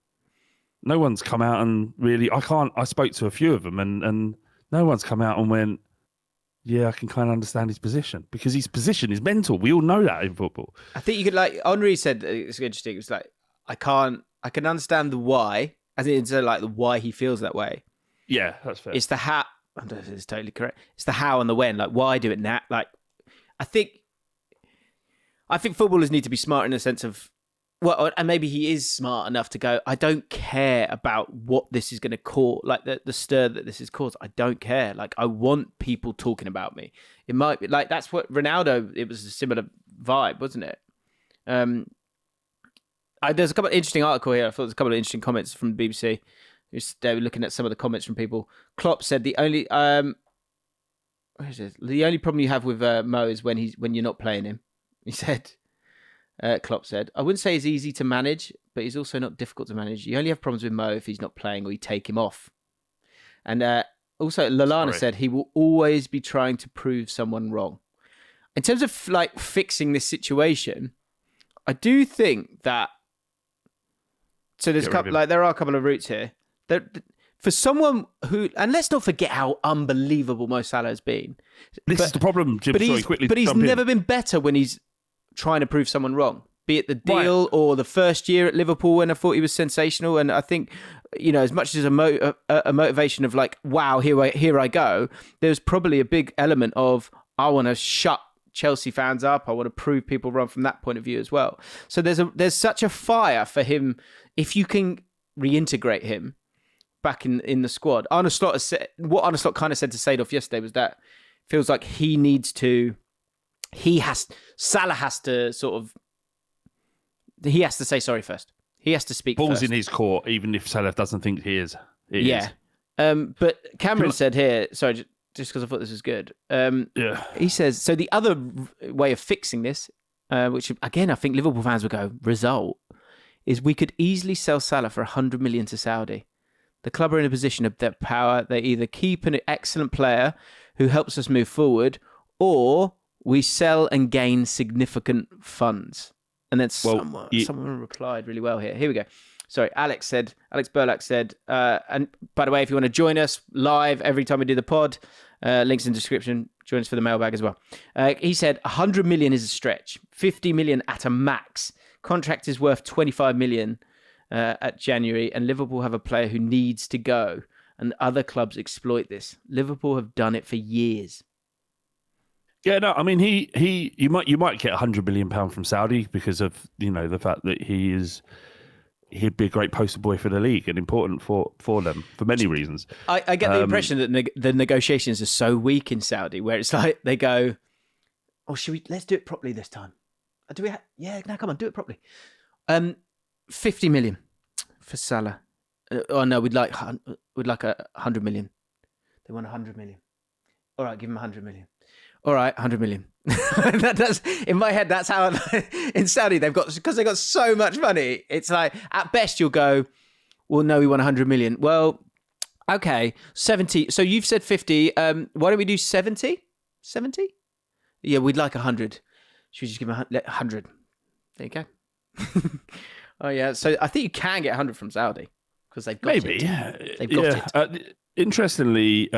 Speaker 2: come out and really. I spoke to a few of them, and no one's come out and went, yeah, I can kind of understand his position, because his position is mental. We all know that in football. I
Speaker 1: think you could, like Henry said, it's interesting. It was like, I can understand the why, as in like the why he feels that way.
Speaker 2: Yeah, that's fair.
Speaker 1: It's the how. I don't know if it's totally correct. It's the how and the when. Like, why do it now? Like, I think footballers need to be smart in the sense of, well, and maybe he is smart enough to go, I don't care about what this is going to cause, like the stir that this has caused. I don't care. Like, I want people talking about me. It might be like, that's what Ronaldo, it was a similar vibe, wasn't it? There's a couple of interesting article here. I thought there's a couple of interesting comments from the BBC. They were looking at some of the comments from people. Klopp said the only problem you have with Mo is when you're not playing him. He said, Klopp said, I wouldn't say he's easy to manage, but he's also not difficult to manage. You only have problems with Mo if he's not playing or you take him off. And also, Lallana said he will always be trying to prove someone wrong. In terms of like there are a couple of routes here. For someone who, and let's not forget how unbelievable Mo Salah has been.
Speaker 2: This is the problem, Jim.
Speaker 1: But he's never been better when he's trying to prove someone wrong, be it the deal or the first year at Liverpool when I thought he was sensational. And I think, as much as a motivation of like, wow, here I go, there's probably a big element of, I want to shut Chelsea fans up. I want to prove people wrong from that point of view as well. So there's such a fire for him if you can reintegrate him back in the squad. Arne Slot has said, what Arne Slot kind of said to Seedorf yesterday was that feels like Salah has to say sorry first. He has to speak
Speaker 2: Ball's
Speaker 1: first.
Speaker 2: in his court, even if Salah doesn't think he is.
Speaker 1: Is. But Cameron said here, sorry, just because I thought this was good. He says, so the other way of fixing this, which again, I think Liverpool fans would go, result, is we could easily sell Salah for 100 million to Saudi. The club are in a position of their power. They either keep an excellent player who helps us move forward, or we sell and gain significant funds. And then someone replied really well here. Here we go. Sorry, Alex Burlack said, and by the way, if you want to join us live every time we do the pod, links in the description, join us for the mailbag as well. He said 100 million is a stretch, 50 million at a max. Contract is worth 25 million at January, and Liverpool have a player who needs to go, and other clubs exploit this. Liverpool have done it for years.
Speaker 2: Yeah, no, I mean, you might get £100 million from Saudi because of the fact that he is he'd be a great poster boy for the league and important for them for many reasons.
Speaker 1: I get the impression that the negotiations are so weak in Saudi, where it's like they go, "Oh, let's do it properly this time." Do we? No, come on, do it properly. 50 million for Salah. Oh no, we'd like 100 million. They want 100 million. All right, give them 100 million. All right, 100 million. That's in my head. That's how in Saudi because they've got so much money. It's like at best you'll go, well, no, we want 100 million. Well, okay, 70. So you've said 50. Why don't we do 70? 70? Yeah, we'd like 100. Should we just give them 100? There you go. Oh yeah. So I think you can get 100 from Saudi because they've got
Speaker 2: maybe.
Speaker 1: it. They've got it.
Speaker 2: Interestingly.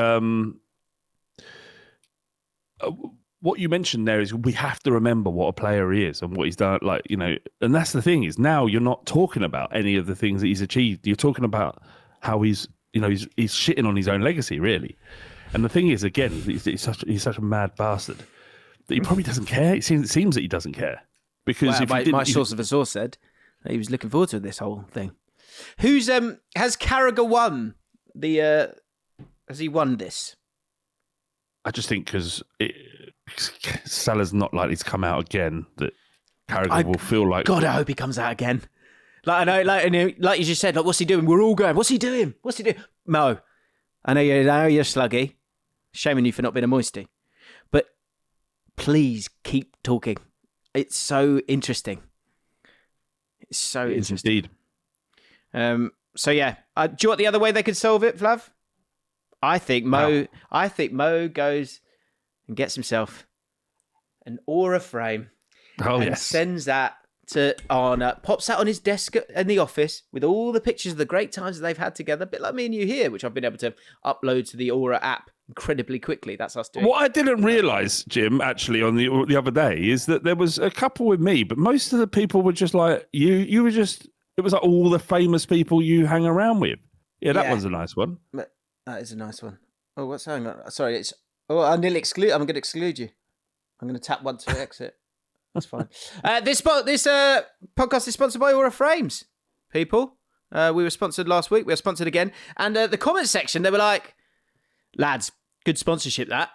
Speaker 2: What you mentioned there is we have to remember what a player he is and what he's done. Like, and that's the thing is now you're not talking about any of the things that he's achieved. You're talking about how he's shitting on his own legacy, really. And the thing is, again, he's such a mad bastard that he probably doesn't care. It seems that he doesn't care because
Speaker 1: my source of a source said that he was looking forward to this whole thing. Has Carragher won has he won this?
Speaker 2: I just think because Salah's not likely to come out again, that Carragher will feel like.
Speaker 1: God, I hope he comes out again. Like I know, like you just said, like what's he doing? We're all going. What's he doing? Mo, I know you're sluggy. Shaming you for not being a moisty, but please keep talking. It's so interesting. It's so interesting.
Speaker 2: Indeed.
Speaker 1: So yeah, do you want the other way they could solve it, Flav? I think Mo goes and gets himself an aura frame and sends that to Arna, pops that on his desk in the office with all the pictures of the great times that they've had together, a bit like me and you here, which I've been able to upload to the Aura app incredibly quickly. That's us doing.
Speaker 2: What I didn't realise, Jim, actually, on the other day is that there was a couple with me, but most of the people were just like, you were just, it was like all the famous people you hang around with. Yeah, that one's a nice one.
Speaker 1: That is a nice one. Oh, what's going on? Sorry, I'm going to exclude you. I'm going to tap one to exit. That's fine. This podcast is sponsored by Aura Frames, people. We were sponsored last week. We are sponsored again. And the comment section, they were like, lads, good sponsorship, that.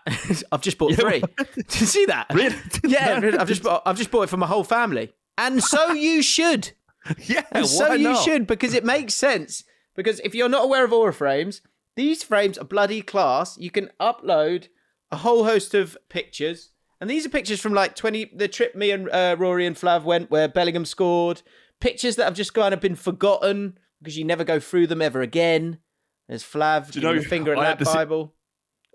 Speaker 1: I've just bought 3. Did you see that?
Speaker 2: Really?
Speaker 1: Yeah, I've just bought it for my whole family. And so you should.
Speaker 2: Yeah,
Speaker 1: and so you should, because it makes sense. Because if you're not aware of Aura Frames, these frames are bloody class. You can upload a whole host of pictures. And these are pictures from like the trip me and Rory and Flav went where Bellingham scored. Pictures that have just kind of been forgotten because you never go through them ever again. There's Flav giving a finger at that Bible.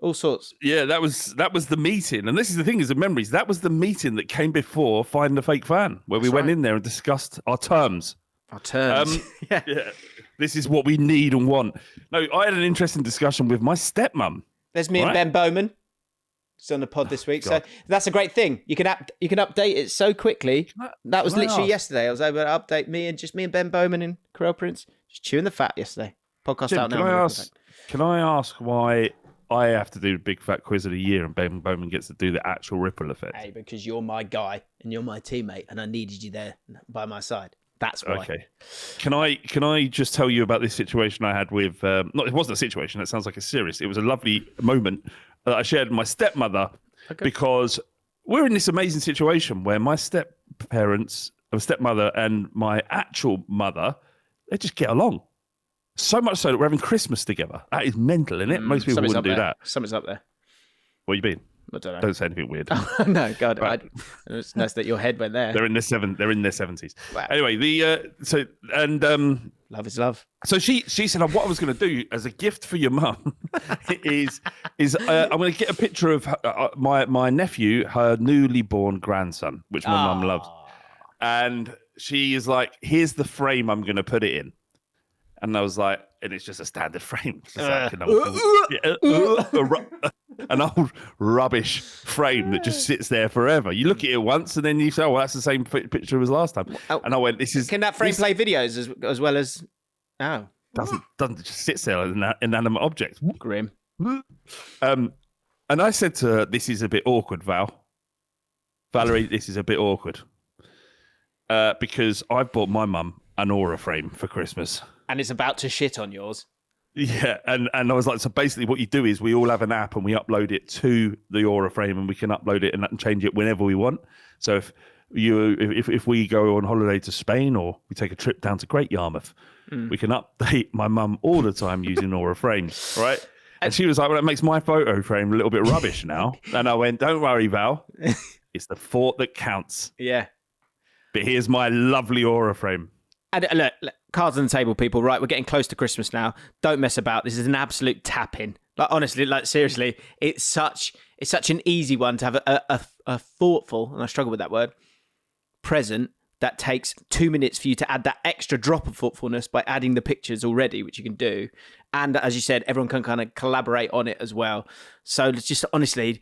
Speaker 1: All sorts.
Speaker 2: Yeah, that was the meeting. And this is the thing is the memories. That was the meeting that came before Find the Fake Fan, where we went in there and discussed our terms.
Speaker 1: Yeah.
Speaker 2: This is what we need and want. No, I had an interesting discussion with my stepmom.
Speaker 1: There's me and Ben Bowman. It's on the pod this week. So that's a great thing. You can update it so quickly. That was literally yesterday. I was able to update me and Ben Bowman and Corel Prince. Just chewing the fat yesterday. Podcast
Speaker 2: Jim,
Speaker 1: out now.
Speaker 2: Can I ask why I have to do the big fat quiz of the year and Ben Bowman gets to do the actual ripple effect?
Speaker 1: Hey, because you're my guy and you're my teammate and I needed you there by my side. That's why.
Speaker 2: Okay. Can I just tell you about this situation I had with... it wasn't a situation. That sounds like a serious. It was a lovely moment that I shared with my stepmother because we're in this amazing situation where my stepmother and my actual mother, they just get along. So much so that we're having Christmas together. That is mental, isn't it? Most people wouldn't do that.
Speaker 1: Something's up there.
Speaker 2: Where you been?
Speaker 1: I don't know.
Speaker 2: Don't say anything weird.
Speaker 1: No, God, right. It's nice that your head went there.
Speaker 2: They're in their 70s. Wow. Anyway,
Speaker 1: love is love.
Speaker 2: So she said what I was going to do as a gift for your mum is I'm going to get a picture of my nephew, her newly born grandson, which my mum loves, and she is like, "Here's the frame I'm going to put it in," and I was like, and it's just a standard frame. It's like an old rubbish frame that just sits there forever. You look at it once and then you say, "Oh, well, that's the same picture as last time." And I went, "This is."
Speaker 1: Can that frame play videos as well as? Oh,
Speaker 2: doesn't just sit there as an inanimate object.
Speaker 1: Grim.
Speaker 2: And I said to her, "This is a bit awkward, Valerie. This is a bit awkward." Because I've bought my mum an Aura frame for Christmas.
Speaker 1: And it's about to shit on yours.
Speaker 2: Yeah, and I was like, so basically what you do is we all have an app and we upload it to the Aura frame and we can upload it and change it whenever we want. So if we go on holiday to Spain or we take a trip down to Great Yarmouth, we can update my mum all the time using Aura frames, right? And she was like, well, it makes my photo frame a little bit rubbish now. And I went, don't worry, Val. It's the thought that counts.
Speaker 1: Yeah.
Speaker 2: But here's my lovely Aura frame.
Speaker 1: And look, cards on the table, people, right? We're getting close to Christmas now. Don't mess about. This is an absolute tap-in. Like, honestly, like, seriously, it's such an easy one to have a thoughtful, and I struggle with that word, present that takes 2 minutes for you to add that extra drop of thoughtfulness by adding the pictures already, which you can do. And as you said, everyone can kind of collaborate on it as well. So it's just, honestly,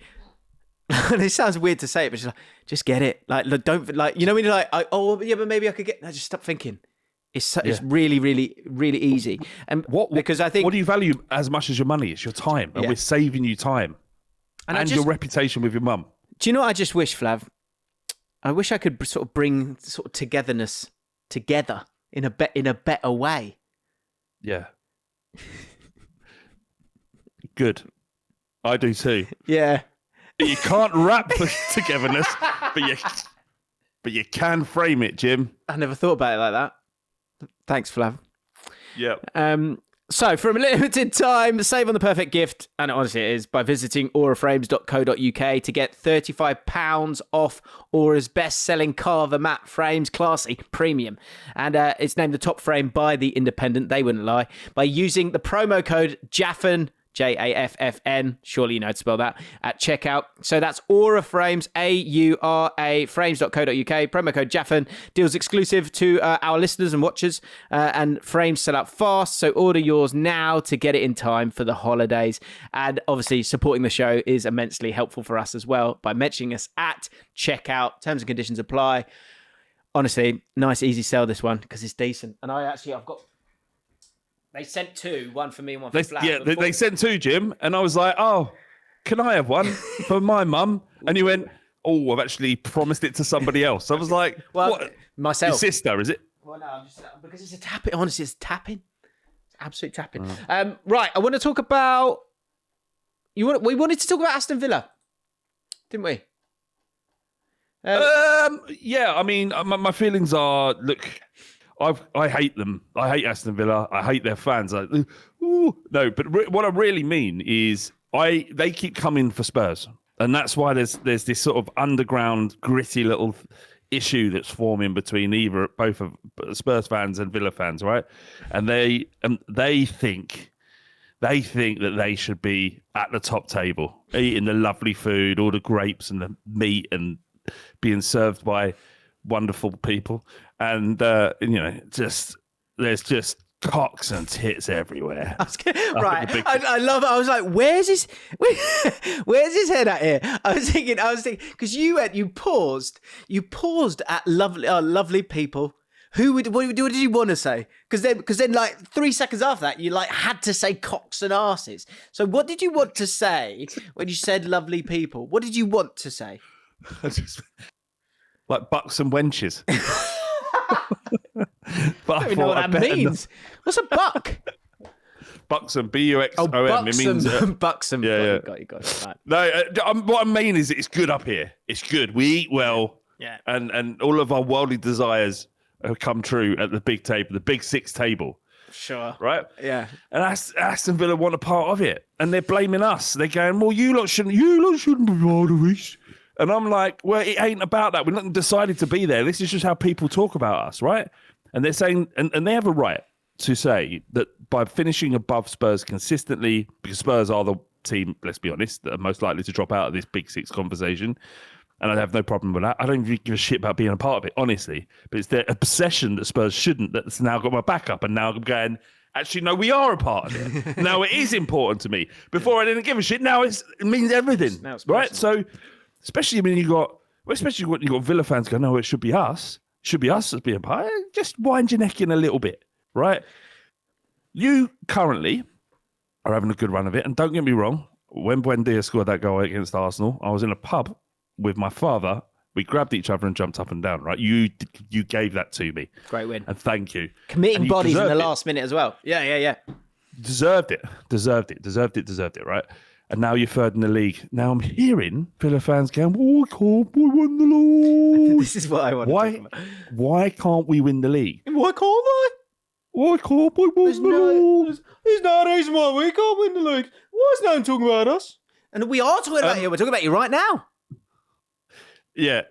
Speaker 1: it sounds weird to say it, but just get it. Like, don't, like, you know, when you're like, oh, yeah, but maybe I could get, no, just stop thinking. It's really, really, really easy. And because I think,
Speaker 2: what do you value as much as your money? It's your time, and we're saving you time and your reputation with your mum.
Speaker 1: Do you know what I just wish, Flav? I wish I could sort of bring sort of togetherness together in a better way.
Speaker 2: Yeah. Good. I do too.
Speaker 1: Yeah.
Speaker 2: You can't rap togetherness, but you can frame it, Jim.
Speaker 1: I never thought about it like that. Thanks, Flav.
Speaker 2: Yeah.
Speaker 1: So, for a limited time, save on the perfect gift, and honestly it is, by visiting auraframes.co.uk to get £35 off Aura's best-selling carver matte frames, classy, premium. And it's named the top frame by The Independent, they wouldn't lie, by using the promo code JAFFN, JAFFN, surely you know how to spell that, at checkout. So that's Aura Frames, AURA, frames.co.uk, promo code JAFFN, deals exclusive to our listeners and watchers, and frames sell out fast, so order yours now to get it in time for the holidays. And obviously supporting the show is immensely helpful for us as well by mentioning us at checkout. Terms and conditions apply. Honestly, nice, easy sell this one because it's decent. And I've got... They sent two, one for me and one for Flav.
Speaker 2: Yeah, they sent two, Jim. And I was like, oh, can I have one for my mum? And you went, oh, I've actually promised it to somebody else. I was like,
Speaker 1: well,
Speaker 2: what?
Speaker 1: Myself.
Speaker 2: Your sister, is it?
Speaker 1: Well, no, I'm just... Because it's a tapping. Honestly, it's tapping. It's absolute tapping. Right, I want to talk about... We wanted to talk about Aston Villa, didn't we?
Speaker 2: Yeah, I mean, my feelings are, look... I hate them. I hate Aston Villa. I hate their fans. No, but what I really mean is they keep coming for Spurs. And that's why there's this sort of underground, gritty little issue that's forming between both of Spurs fans and Villa fans, right? And they think that they should be at the top table, eating the lovely food, all the grapes and the meat, and being served by wonderful people. And there's just cocks and tits everywhere.
Speaker 1: Right, I love it. I was like, where's his head at here? I was thinking, because you paused at lovely people. What did you want to say? Because then like 3 seconds after that, you like had to say cocks and arses. So what did you want to say when you said lovely people? What did you want to say?
Speaker 2: Like bucks and wenches.
Speaker 1: But I don't even know what that means. What's a buck?
Speaker 2: Buxom, Buxom. It means
Speaker 1: buxom.
Speaker 2: Yeah.
Speaker 1: Got it. Right.
Speaker 2: No, what I mean is it's good up here. It's good. We eat well.
Speaker 1: Yeah.
Speaker 2: And all of our worldly desires have come true at the big table, the big six table.
Speaker 1: Sure.
Speaker 2: Right?
Speaker 1: Yeah.
Speaker 2: And Aston Villa want a part of it. And they're blaming us. They're going, well, you lot shouldn't be part of this. And I'm like, well, it ain't about that. We're not decided to be there. This is just how people talk about us, right? And they're saying, and they have a right to say that by finishing above Spurs consistently, because Spurs are the team, let's be honest, that are most likely to drop out of this Big Six conversation. And I have no problem with that. I don't even give a shit about being a part of it, honestly. But it's their obsession that Spurs shouldn't, that's now got my back up. And now I'm going, actually, no, we are a part of it. Now it is important to me. Before I didn't give a shit. Now it means everything, right? So... Especially when you got Villa fans go, no, it should be us. It should be us as being part. Just wind your neck in a little bit, right? You currently are having a good run of it. And don't get me wrong, when Buendia scored that goal against Arsenal, I was in a pub with my father We grabbed each other and jumped up and down, right? You gave that to me.
Speaker 1: Great win.
Speaker 2: And thank you.
Speaker 1: Committing bodies in the last minute as well. Yeah.
Speaker 2: Deserved it, right? And now you're third in the league. Now I'm hearing Villa fans going, why can't we win the league?
Speaker 1: This is what I want to talk about.
Speaker 2: Why can't we win the league?
Speaker 1: Why can't I?
Speaker 2: Why can't we win the league?
Speaker 1: There's no reason why we can't win the league. Why is no one talking about us? And we are talking about you. We're talking about you right now.
Speaker 2: Yeah,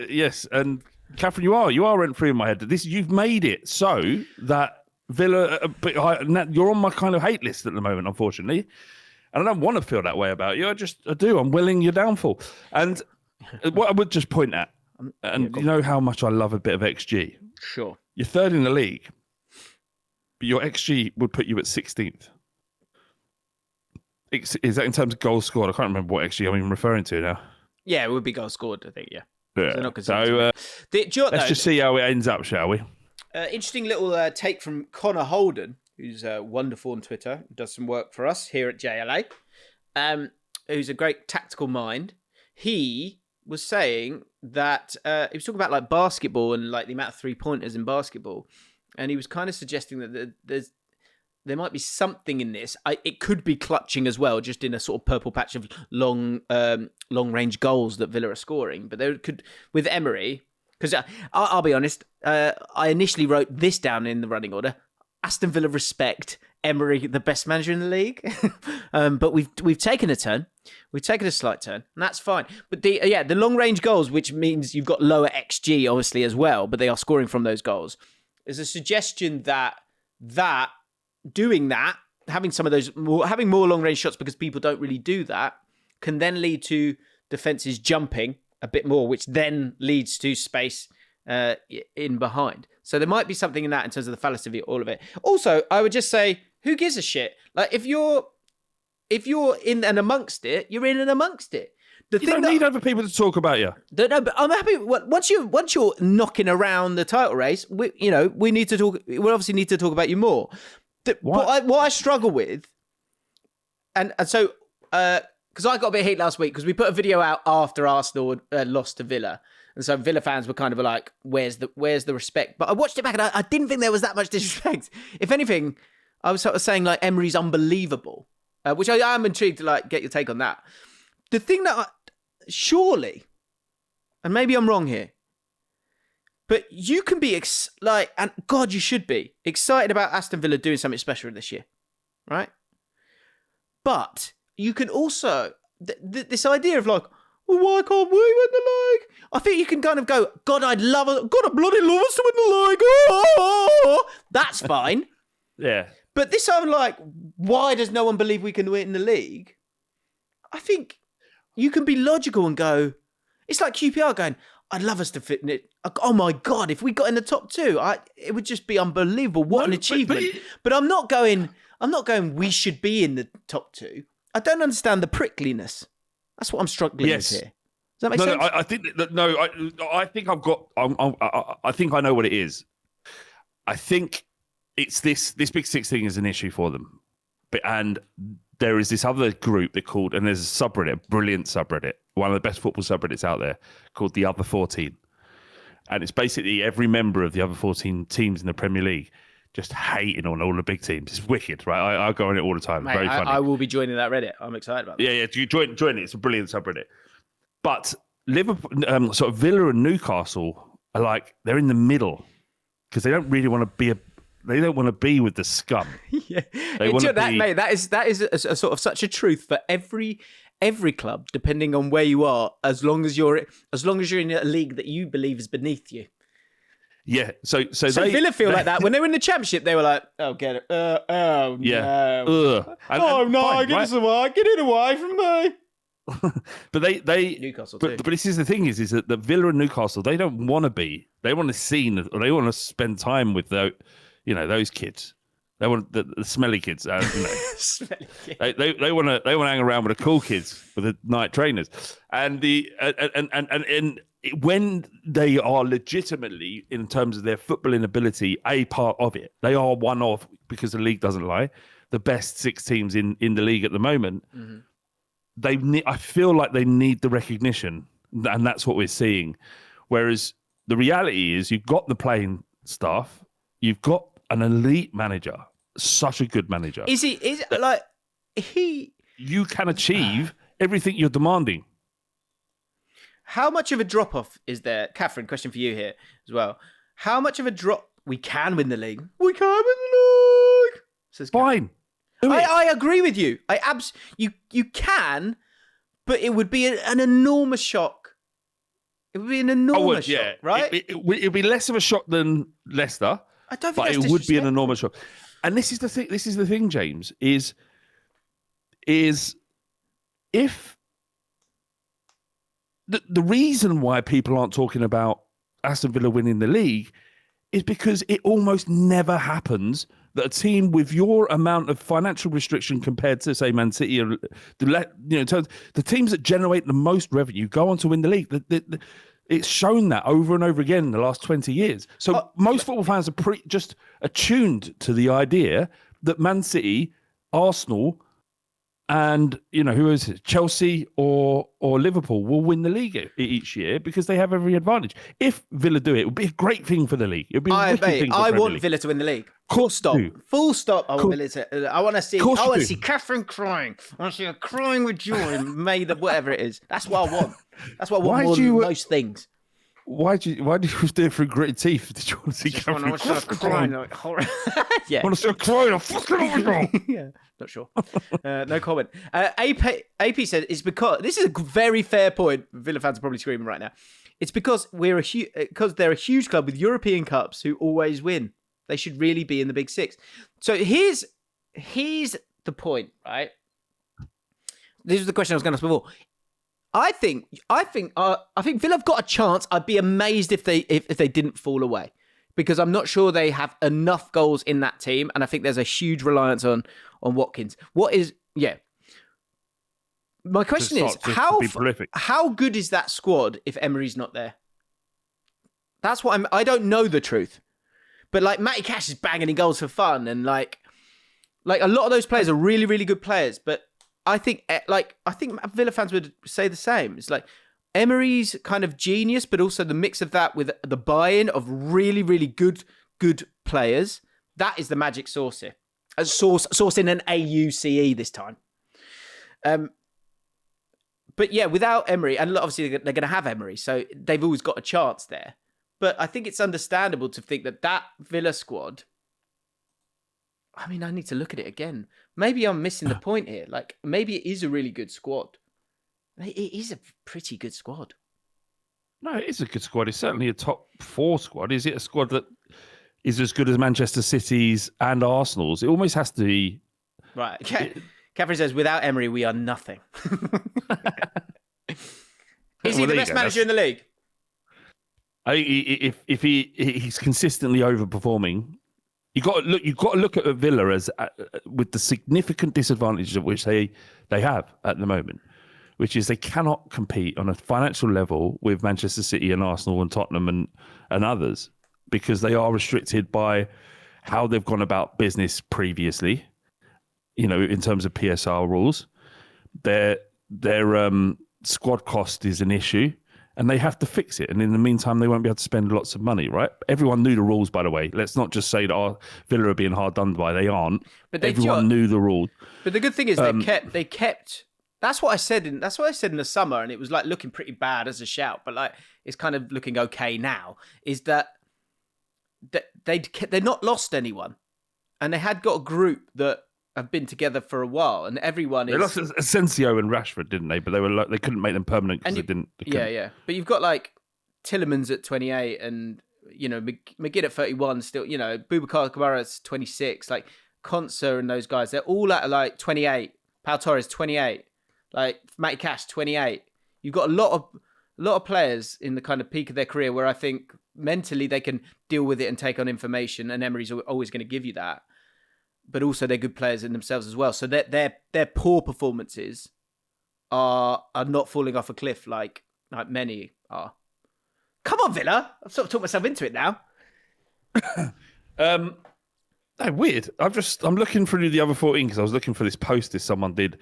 Speaker 2: yes, and Catherine, you are rent free in my head. You've made it so that Villa, you're on my kind of hate list at the moment, unfortunately, and I don't want to feel that way about you. I do. I'm willing your downfall. And what I would just point at, and you know how much I love a bit of XG.
Speaker 1: Sure,
Speaker 2: you're third in the league, but your XG would put you at 16th. Is that in terms of goals scored? I can't remember what XG I'm referring to now. Yeah,
Speaker 1: it would be goals scored, I think, yeah.
Speaker 2: So let's just see how it ends up, shall we?
Speaker 1: Interesting little take from Connor Holden, who's wonderful on Twitter, does some work for us here at JLA, who's a great tactical mind. He was saying that he was talking about like basketball and like the amount of 3-pointers in basketball, and he was kind of suggesting that there might be something in this. It could be clutching as well, just in a sort of purple patch of long range goals that Villa are scoring. But there could, with Emery, because I'll be honest, I initially wrote this down in the running order: Aston Villa respect, Emery the best manager in the league. But we've taken a turn, we've taken a slight turn, and that's fine. But the long range goals, which means you've got lower XG obviously as well, but they are scoring from those goals. There's a suggestion that doing that, having some of those, having more long-range shots because people don't really do that, can then lead to defences jumping a bit more, which then leads to space in behind. So there might be something in that in terms of the fallacy of all of it. Also, I would just say, who gives a shit? Like if you're in and amongst it, you're in and amongst it.
Speaker 2: You don't need other people to talk about you.
Speaker 1: No, but I'm happy. Once you're knocking around the title race, we need to talk. We obviously need to talk about you more. What I struggle with, and so because I got a bit of heat last week because we put a video out after Arsenal lost to Villa, and so Villa fans were kind of like, "Where's the respect?" But I watched it back and I didn't think there was that much disrespect. If anything, I was sort of saying like Emery's unbelievable, which I am intrigued to like get your take on that. The thing that surely, and maybe I'm wrong here, but you can be and God, you should be excited about Aston Villa doing something special this year, right? But you can also this idea of like, well, why can't we win the league? I think you can kind of go, God, I'd bloody love us to win the league. Oh, that's fine.
Speaker 2: Yeah.
Speaker 1: But this I'm like, why does no one believe we can win the league? I think you can be logical and go, it's like QPR going, I'd love us to fit in it. Oh my God, if we got in the top two, it would just be unbelievable. What an achievement. But I'm not going, we should be in the top two. I don't understand the prickliness. That's what I'm struggling with here. Does that make sense?
Speaker 2: I think I've got, I think I know what it is. I think it's this Big Six thing is an issue for them. And there is this other group they're called, and there's a subreddit, a brilliant subreddit, one of the best football subreddits out there, called The Other 14. And it's basically every member of the other 14 teams in the Premier League just hating on all the big teams. It's wicked, right? I go on it all the time.
Speaker 1: Mate,
Speaker 2: very funny.
Speaker 1: I will be joining that Reddit. I'm excited about that.
Speaker 2: Yeah, you join it. It's a brilliant subreddit. But Liverpool, sort of Villa and Newcastle are like, they're in the middle because they don't really want to be they don't want to be with the scum.
Speaker 1: Yeah, mate. That is a sort of such a truth for every club, depending on where you are. As long as you're in a league that you believe is beneath you.
Speaker 2: Yeah. So
Speaker 1: Villa feel like that when they were in the Championship. They were like, "Oh, get it. Oh
Speaker 2: yeah.
Speaker 1: No. Get it away from me."
Speaker 2: But they
Speaker 1: Newcastle too.
Speaker 2: But this is the thing is that the Villa and Newcastle, they don't want to be. They want to see, or they want to spend time with those kids. They want the smelly kids.
Speaker 1: Smelly kids.
Speaker 2: They want to hang around with the cool kids, with the night trainers, and when they are legitimately, in terms of their footballing ability, a part of it. They are one of, because the league doesn't lie, the best 6 teams in the league at the moment. Mm-hmm. I feel like they need the recognition and that's what we're seeing. Whereas the reality is, you've got the playing staff, you've got an elite manager, such a good manager.
Speaker 1: Is like he?
Speaker 2: You can achieve everything you're demanding.
Speaker 1: How much of a drop off is there, Catherine? Question for you here as well. How much of a drop? We can win the league. We can win the league. Says
Speaker 2: Fine.
Speaker 1: I agree with you. You can, but it would be an enormous shock. It would be an enormous shock, right?
Speaker 2: It'd be less of a shock than Leicester.
Speaker 1: I don't think
Speaker 2: but
Speaker 1: that's
Speaker 2: it would be an enormous shock. And this is the thing. This is the thing, James. Is if the reason why people aren't talking about Aston Villa winning the league is because it almost never happens that a team with your amount of financial restriction compared to, say, Man City, or the teams that generate the most revenue go on to win the league. It's shown that over and over again in the last 20 years. So most football fans are just attuned to the idea that Man City, Arsenal, and who is it? Chelsea or Liverpool will win the league each year because they have every advantage. If Villa do it, it would be a great thing for the league. It would be a wicked thing for
Speaker 1: I
Speaker 2: Premier
Speaker 1: want
Speaker 2: League.
Speaker 1: Villa to win the league.
Speaker 2: Full stop.
Speaker 1: Full stop. I want Villa to. I want to see. I
Speaker 2: want
Speaker 1: to see Catherine crying. I want to see her crying with joy in May, whatever it is. That's what I want. That's what I want more than most things.
Speaker 2: Why did you do it through gritted teeth? Did you want to see Catherine?
Speaker 1: I want to see her crying. Yeah.
Speaker 2: I want to see her crying. I'm fucking
Speaker 1: Yeah. Not sure. No comment. AP said it's because this is a very fair point. Villa fans are probably screaming right now. It's because because they're a huge club with European Cups who always win. They should really be in the Big Six. So here's the point, right? This is the question I was going to ask before. I think Villa have got a chance. I'd be amazed if they didn't fall away, because I'm not sure they have enough goals in that team, and I think there's a huge reliance on Watkins. My question is how good is that squad if Emery's not there? That's what I don't know the truth, but like Matty Cash is banging in goals for fun, and like a lot of those players are really, really good players, but I think Villa fans would say the same. It's like Emery's kind of genius, but also the mix of that with the buy-in of really, really good players. That is the magic sauce here. A sauce in an AUCE this time. But yeah, without Emery, and obviously they're going to have Emery, so they've always got a chance there. But I think it's understandable to think that Villa squad. I mean, I need to look at it again. Maybe I'm missing the point here. Like, maybe it is a really good squad. It is a pretty good squad.
Speaker 2: No, it is a good squad. It's certainly a top 4 squad. Is it a squad that is as good as Manchester City's and Arsenal's? It almost has to be.
Speaker 1: Right. Catherine says, without Emery, we are nothing. Is he the best manager in the league?
Speaker 2: If he's consistently overperforming. You've got to look at Villa as with the significant disadvantage of which they have at the moment, which is they cannot compete on a financial level with Manchester City and Arsenal and Tottenham and others, because they are restricted by how they've gone about business previously. In terms of PSR rules, their squad cost is an issue. And they have to fix it. And in the meantime, they won't be able to spend lots of money, right? Everyone knew the rules, by the way. Let's not just say that Villa are being hard done by. They aren't. But everyone knew the rules.
Speaker 1: But the good thing is they kept. That's what I said in the summer, and it was like looking pretty bad as a shout, but like it's kind of looking okay now. Is that they're not lost anyone, and they had got a group that have been together for a while, and everyone is.
Speaker 2: They lost Asensio and Rashford, didn't they? But they couldn't make them permanent because they didn't.
Speaker 1: Yeah. But you've got like Tillemans at 28, and McGinn at 31. Still, Boubacar Kamara's 26. Like Konsa and those guys, they're all at like 28. Pau Torres 28. Like Matty Cash 28. You've got a lot of players in the kind of peak of their career where I think mentally they can deal with it and take on information, and Emery's always going to give you that. But also they're good players in themselves as well. So their poor performances are not falling off a cliff like many are. Come on, Villa! I've sort of talked myself into it now.
Speaker 2: Weird. I'm looking through the other 14 because I was looking for this post that someone did,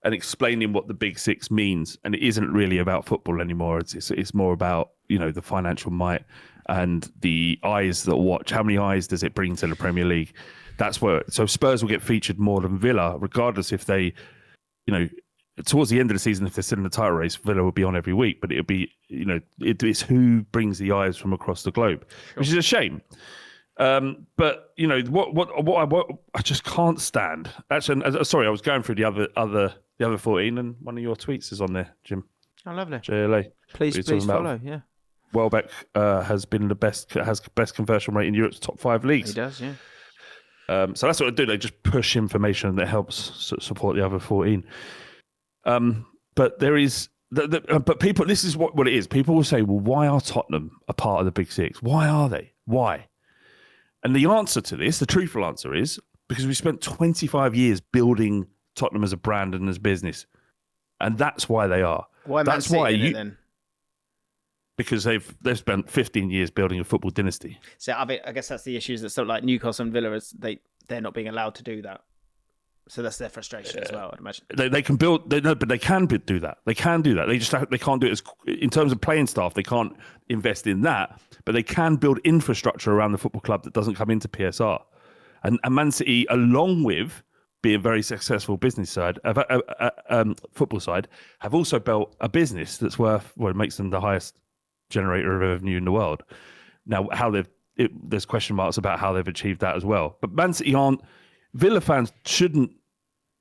Speaker 2: and explaining what the Big Six means. And it isn't really about football anymore. It's more about, the financial might and the eyes that watch. How many eyes does it bring to the Premier League? That's where. So Spurs will get featured more than Villa, regardless if they, towards the end of the season, if they're still in the title race, Villa will be on every week. But it'll be, it's who brings the eyes from across the globe, which is a shame. But what I just can't stand. Actually, sorry, I was going through the other 14, and one of your tweets is on there, Jim.
Speaker 1: Oh, lovely.
Speaker 2: JLA.
Speaker 1: Please follow. Yeah.
Speaker 2: Welbeck has been has best conversion rate in Europe's top 5 leagues.
Speaker 1: He does, yeah.
Speaker 2: So that's what they do. They just push information that helps support the other 14. But there is, but people. This is what it is. People will say, "Well, why are Tottenham a part of the Big Six? Why are they? Why?" And the answer to this, the truthful answer is because we spent 25 years building Tottenham as a brand and as a business, and that's why they are.
Speaker 1: Why
Speaker 2: that's
Speaker 1: why you then?
Speaker 2: Because they've spent 15 years building a football dynasty.
Speaker 1: So I guess that's the issue. Is that stuff like Newcastle and Villa, they're not being allowed to do that. So that's their frustration as well, I'd imagine.
Speaker 2: They can build, but they can do that. They can do that. They can't do it in terms of playing staff. They can't invest in that, but they can build infrastructure around the football club that doesn't come into PSR. And Man City, along with being a very successful business side, football side, have also built a business that's worth, it makes them the highest generator of revenue in the world. Now, there's question marks about how they've achieved that as well. But Man City Villa fans shouldn't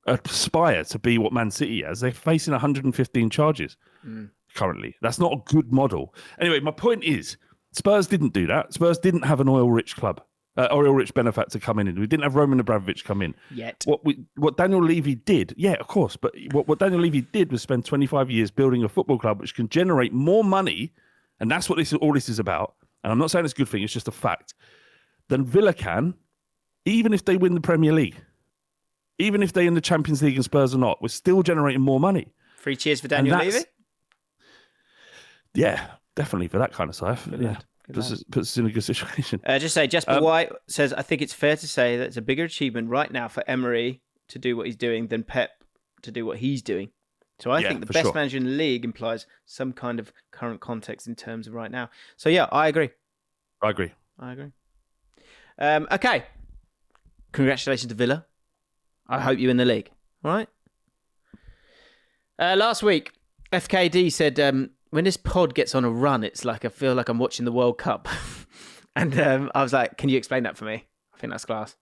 Speaker 2: aspire to be what Man City is. They're facing 115 charges currently. That's not a good model. Anyway, my point is, Spurs didn't do that. Spurs didn't have an oil-rich club, oil-rich benefactor come in. We didn't have Roman Abramovich come in.
Speaker 1: Yet.
Speaker 2: What Daniel Levy did, yeah, of course, but what Daniel Levy did was spend 25 years building a football club which can generate more money, and that's what all this is about. And I'm not saying it's a good thing, it's just a fact, than Villa can, even if they win the Premier League. Even if they're in the Champions League and Spurs are not, we're still generating more money.
Speaker 1: 3 cheers for Daniel Levy?
Speaker 2: Yeah, definitely for that kind of stuff. Yeah, puts us in a good situation.
Speaker 1: Just say, Jasper White says, I think it's fair to say that it's a bigger achievement right now for Emery to do what he's doing than Pep to do what he's doing. So I think the best manager in the league implies some kind of current context in terms of right now. So yeah, I agree.
Speaker 2: I agree.
Speaker 1: Okay. Congratulations to Villa. I hope you win the league. All right. Last week, FKD said, when this pod gets on a run, it's like I feel like I'm watching the World Cup. And I was like, can you explain that for me? I think that's class.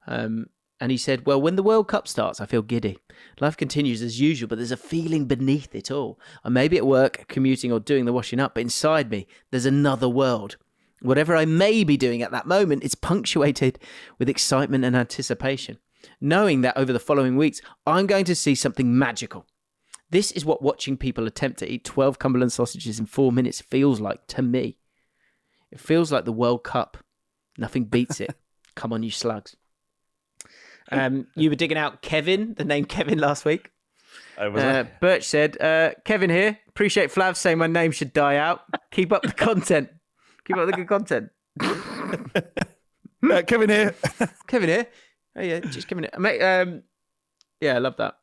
Speaker 1: And he said, well, when the World Cup starts, I feel giddy. Life continues as usual, but there's a feeling beneath it all. I may be at work, commuting or doing the washing up, but inside me, there's another world. Whatever I may be doing at that moment, it's punctuated with excitement and anticipation, knowing that over the following weeks, I'm going to see something magical. This is what watching people attempt to eat 12 Cumberland sausages in 4 minutes feels like to me. It feels like the World Cup. Nothing beats it. Come on, you slugs. You were digging out Kevin, the name Kevin last week. Birch said, Kevin here. Appreciate Flav saying my name should die out. Keep up the content. Keep up the good content.
Speaker 2: Kevin here.
Speaker 1: Kevin here. Oh yeah, just Kevin here. Mate, yeah, I love that.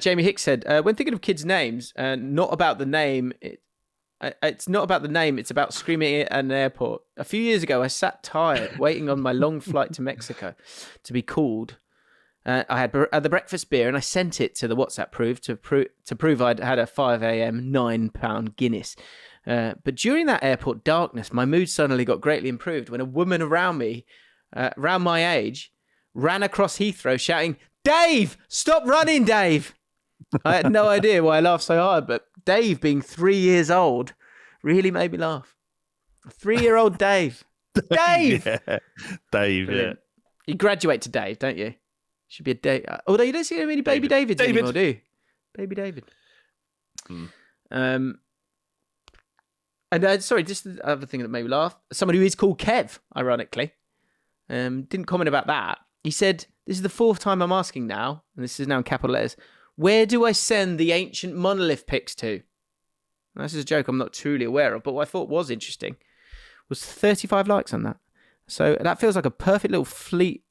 Speaker 1: Jamie Hicks said, when thinking of kids' names, not about the name, it's not about the name, it's about screaming at an airport. A few years ago, I sat tired, waiting on my long flight to Mexico to be called. I had the breakfast beer and I sent it to the WhatsApp to prove I'd had a 5 a.m. £9 Guinness. But during that airport darkness, my mood suddenly got greatly improved when a woman around me, around my age, ran across Heathrow shouting, Dave! Stop running, Dave! I had no idea why I laughed so hard, but Dave, being 3 years old, really made me laugh. 3-year-old Dave. Dave!
Speaker 2: Yeah. Dave,
Speaker 1: brilliant. You graduate to Dave, don't you? Should be a Dave. Although you don't see many baby Davids anymore, do you? Baby David. And sorry, just the other thing that made me laugh. Someone who is called Kev, ironically, didn't comment about that. He said, this is the 4th time I'm asking now, and this is now in capital letters, where do I send the ancient monolith pics to? Now, this is a joke I'm not truly aware of, but what I thought was interesting was 35 likes on that. So that feels like a perfect little fleet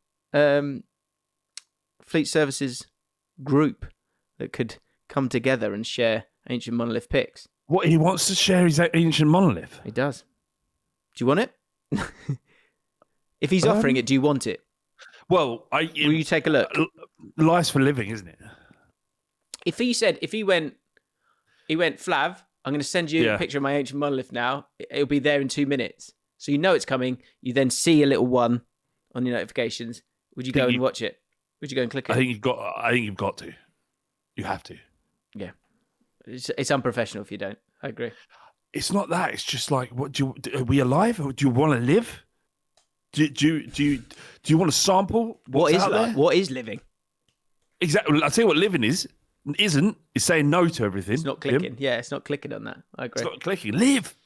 Speaker 1: services group that could come together and share Ancient Monolith picks.
Speaker 2: What, he wants to share his Ancient Monolith?
Speaker 1: He does. Do you want it? If he's offering it, do you want it?
Speaker 2: Well,
Speaker 1: will you take a look?
Speaker 2: Life's for living, isn't it?
Speaker 1: If he went, Flav, I'm going to send you a picture of my Ancient Monolith now. It'll be there in 2 minutes. So you know it's coming. You then see a little one on your notifications. Would you go and watch it? Would you go and click it?
Speaker 2: I think you've got to. You have to.
Speaker 1: Yeah. It's unprofessional if you don't. I agree.
Speaker 2: It's not that. It's just like, are we alive? Or do you want to live? Do you want to sample what's out there?
Speaker 1: What is living?
Speaker 2: Exactly. I'll tell you what living isn't saying no to everything.
Speaker 1: It's not clicking. Yeah, it's not clicking on that. I agree.
Speaker 2: It's not clicking. Live.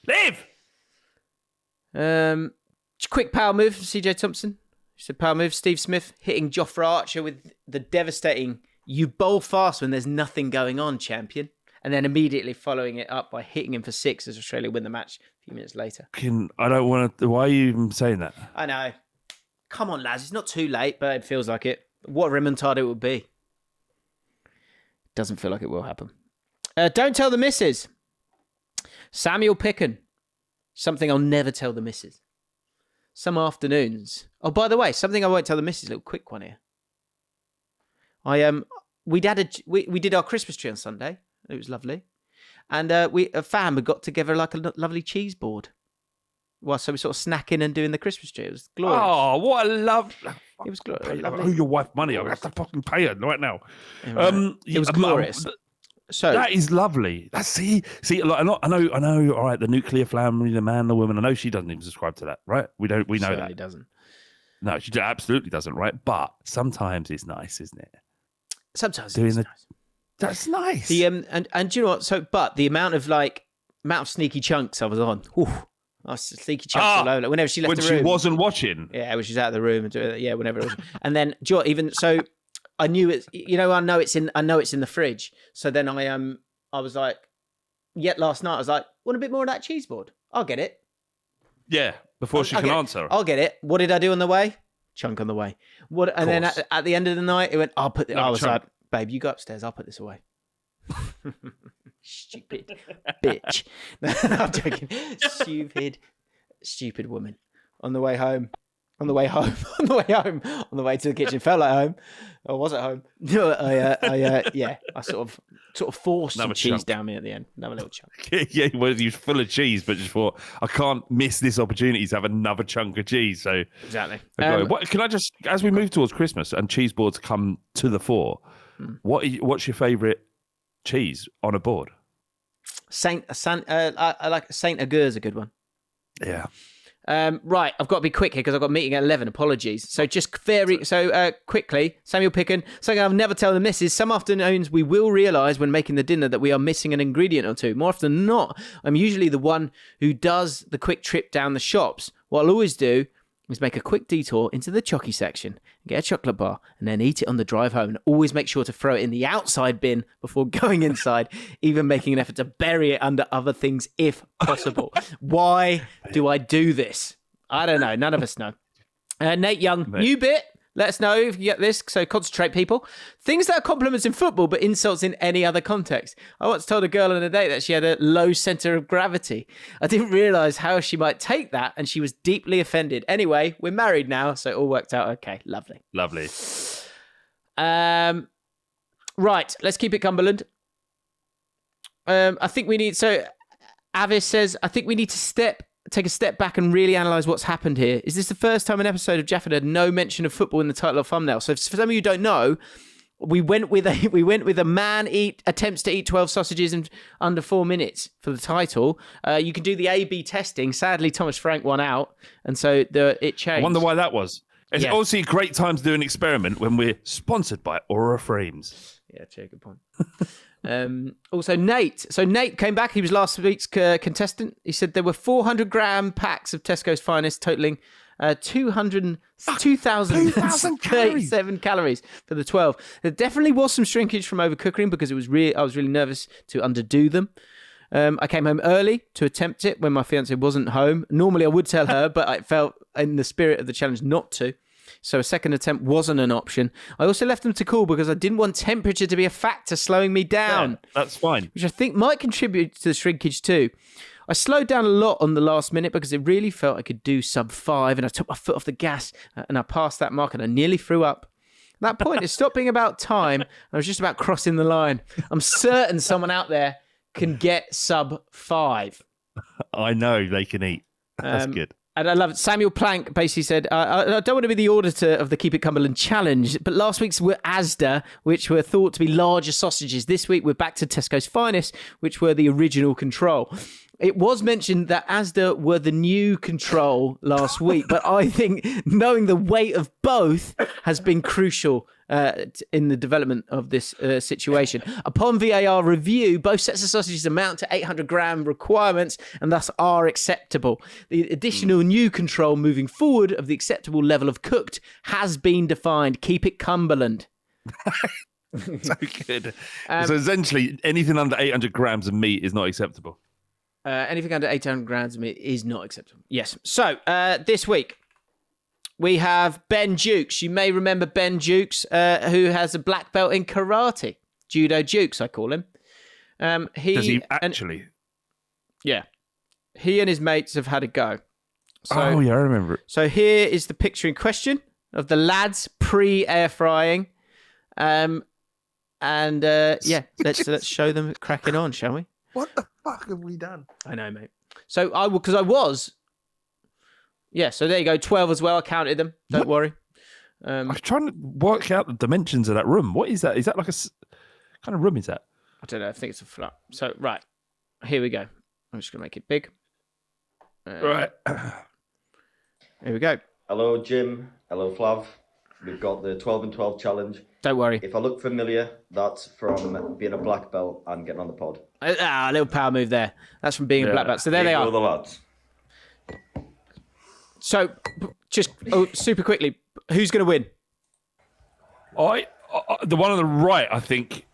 Speaker 1: Quick power move from CJ Thompson. He said power move. Steve Smith hitting Jofra Archer with the devastating, you bowl fast when there's nothing going on, champion. And then immediately following it up by hitting him for 6 as Australia win the match a few minutes later.
Speaker 2: I don't want to. Why are you even saying that?
Speaker 1: I know. Come on, lads. It's not too late, but it feels like it. What a remontada it would be. Doesn't feel like it will happen. Don't tell the missus. Samuel Picken. Something I'll never tell the missus. Some afternoons. Oh, by the way, something I won't tell the missus. A little quick one here. We did our Christmas tree on Sunday. It was lovely. And a fam had got together like a lovely cheese board. Well, so we sort of snacking and doing the Christmas tree. It was glorious.
Speaker 2: Oh, what a love.
Speaker 1: It was glorious.
Speaker 2: I owe your wife money. I have to fucking pay her right now.
Speaker 1: It was glorious. So
Speaker 2: that is lovely. See. Like, I know. All right, the nuclear family, the man, the woman. I know she doesn't even subscribe to that, right? We know that.
Speaker 1: She doesn't.
Speaker 2: No, she absolutely doesn't, right? But sometimes it's nice, isn't it?
Speaker 1: Sometimes it's nice.
Speaker 2: That's nice.
Speaker 1: And do you know what? So, but the amount of sneaky chunks I was on. I was sneaky chunks all over. Whenever she left the room,
Speaker 2: when she wasn't watching.
Speaker 1: Yeah, when she's out of the room and doing it. Yeah, whenever it was. And then, do you know what, even so, I knew it. You know, I know it's in the fridge. So then I was like, last night I was like, want a bit more of that cheese board? I'll get it.
Speaker 2: Yeah, before she can answer.
Speaker 1: I'll get it. What did I do on the way? Chunk on the way. What? And then at the end of the night, it went. I was like, babe, you go upstairs. I'll put this away. Stupid bitch. No, I'm joking. Stupid woman. On the way home. On the way to the kitchen. Felt like home. I was at home. No, I sort of forced some cheese down me at the end. Another little chunk.
Speaker 2: Yeah, well, you're full of cheese, but just thought, I can't miss this opportunity to have another chunk of cheese. So
Speaker 1: exactly.
Speaker 2: Can I just, as we move towards Christmas and cheese boards come to the fore, what's your favourite cheese on a board?
Speaker 1: I like Saint Aguirre's a good one.
Speaker 2: Yeah.
Speaker 1: Right, I've got to be quick here because I've got a meeting at 11. Apologies. So just quickly, Samuel Picken, something I'll never tell the missus. Some afternoons we will realise when making the dinner that we are missing an ingredient or two. More often than not, I'm usually the one who does the quick trip down the shops. What I'll always do is make a quick detour into the chocky section, get a chocolate bar, and then eat it on the drive home. And always make sure to throw it in the outside bin before going inside, even making an effort to bury it under other things if possible. Why do I do this? I don't know. None of us know. Nate Young, new bit. Let us know if you get this. So concentrate, people. Things that are compliments in football, but insults in any other context. I once told a girl on a date that she had a low centre of gravity. I didn't realise how she might take that, and she was deeply offended. Anyway, we're married now, so it all worked out okay. Lovely. Right, let's keep it Cumberland. I think we need... So, Avis says, I think we need to take a step back and really analyse what's happened here. Is this the first time an episode of Jafford had no mention of football in the title or thumbnail? So for some of you who don't know, we went with a man attempts to eat 12 sausages in under 4 minutes for the title. You can do the A/B testing. Sadly, Thomas Frank won out, and so it changed.
Speaker 2: I wonder why that was. It's obviously a great time to do an experiment when we're sponsored by Aura Frames.
Speaker 1: Yeah, good point. Also, Nate. So Nate came back. He was last week's contestant. He said there were 400-gram packs of Tesco's Finest, totaling 2,037 calories for the 12. There definitely was some shrinkage from overcooking because I was really nervous to underdo them. I came home early to attempt it when my fiancée wasn't home. Normally I would tell her, but I felt in the spirit of the challenge not to. So a second attempt wasn't an option. I also left them to cool because I didn't want temperature to be a factor slowing me down.
Speaker 2: Yeah, that's fine.
Speaker 1: Which I think might contribute to the shrinkage too. I slowed down a lot on the last minute because it really felt I could do sub 5, and I took my foot off the gas and I passed that mark and I nearly threw up. At that point, it stopped being about time. I was just about crossing the line. I'm certain someone out there can get sub 5.
Speaker 2: I know they can eat. That's good.
Speaker 1: And I love it. Samuel Plank basically said, I don't want to be the auditor of the Keep It Cumberland challenge, but last week's were Asda, which were thought to be larger sausages. This week, we're back to Tesco's Finest, which were the original Control. It was mentioned that Asda were the new Control last week, but I think knowing the weight of both has been crucial in the development of this situation. Upon VAR review, both sets of sausages amount to 800-gram requirements and thus are acceptable. The additional new Control moving forward of the acceptable level of cooked has been defined. Keep it Cumberland.
Speaker 2: So good. So essentially, anything under 800 grams of meat is not acceptable.
Speaker 1: Anything under 800 grams of meat is not acceptable. Yes. So this week we have Ben Dukes. You may remember Ben Dukes, who has a black belt in karate. Judo Dukes, I call him.
Speaker 2: Does he actually?
Speaker 1: Yeah. He and his mates have had a go. So,
Speaker 2: oh, yeah, I remember it.
Speaker 1: So here is the picture in question of the lads pre-air frying. Yeah, let's show them cracking on, shall we?
Speaker 2: What the fuck have we done?
Speaker 1: I know, mate. So yeah, so there you go, 12 as well. I counted them. Don't worry.
Speaker 2: I was trying to work out the dimensions of that room. What is that? Is that like kind of room is that?
Speaker 1: I don't know. I think it's a flat. So, right. Here we go. I'm just going to make it big.
Speaker 2: Right.
Speaker 1: Here we go.
Speaker 3: Hello, Jim. Hello, Flav. We've got the 12 and 12 challenge.
Speaker 1: Don't worry.
Speaker 3: If I look familiar, that's from being a black belt and getting on the pod.
Speaker 1: A little power move there. That's from being a black belt. So there they are.
Speaker 3: The lads.
Speaker 1: So, just super quickly, who's going to win?
Speaker 2: The one on the right, I think.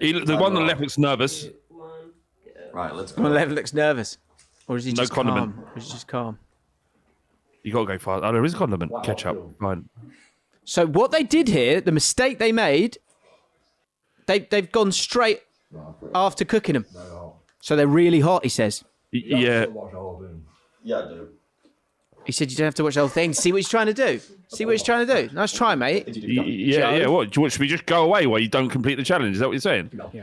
Speaker 2: The one on the left looks nervous.
Speaker 3: Right, let's
Speaker 1: go. The one on the left looks nervous. Or is he just
Speaker 2: condiment.
Speaker 1: calm? Or is he just calm?
Speaker 2: You got to go fast. Oh, there is a condiment. Ketchup. Fine.
Speaker 1: So what they did here, the mistake they made, they've gone straight after cooking them. So they're really hot, he says.
Speaker 2: Yeah.
Speaker 3: Yeah, I do.
Speaker 1: He said you don't have to watch the whole thing. See what he's trying to do. See what he's trying to do. Nice try, mate.
Speaker 2: Yeah. What? Should we just go away while you don't complete the challenge? Is that what you're saying?
Speaker 3: No.
Speaker 1: Yeah.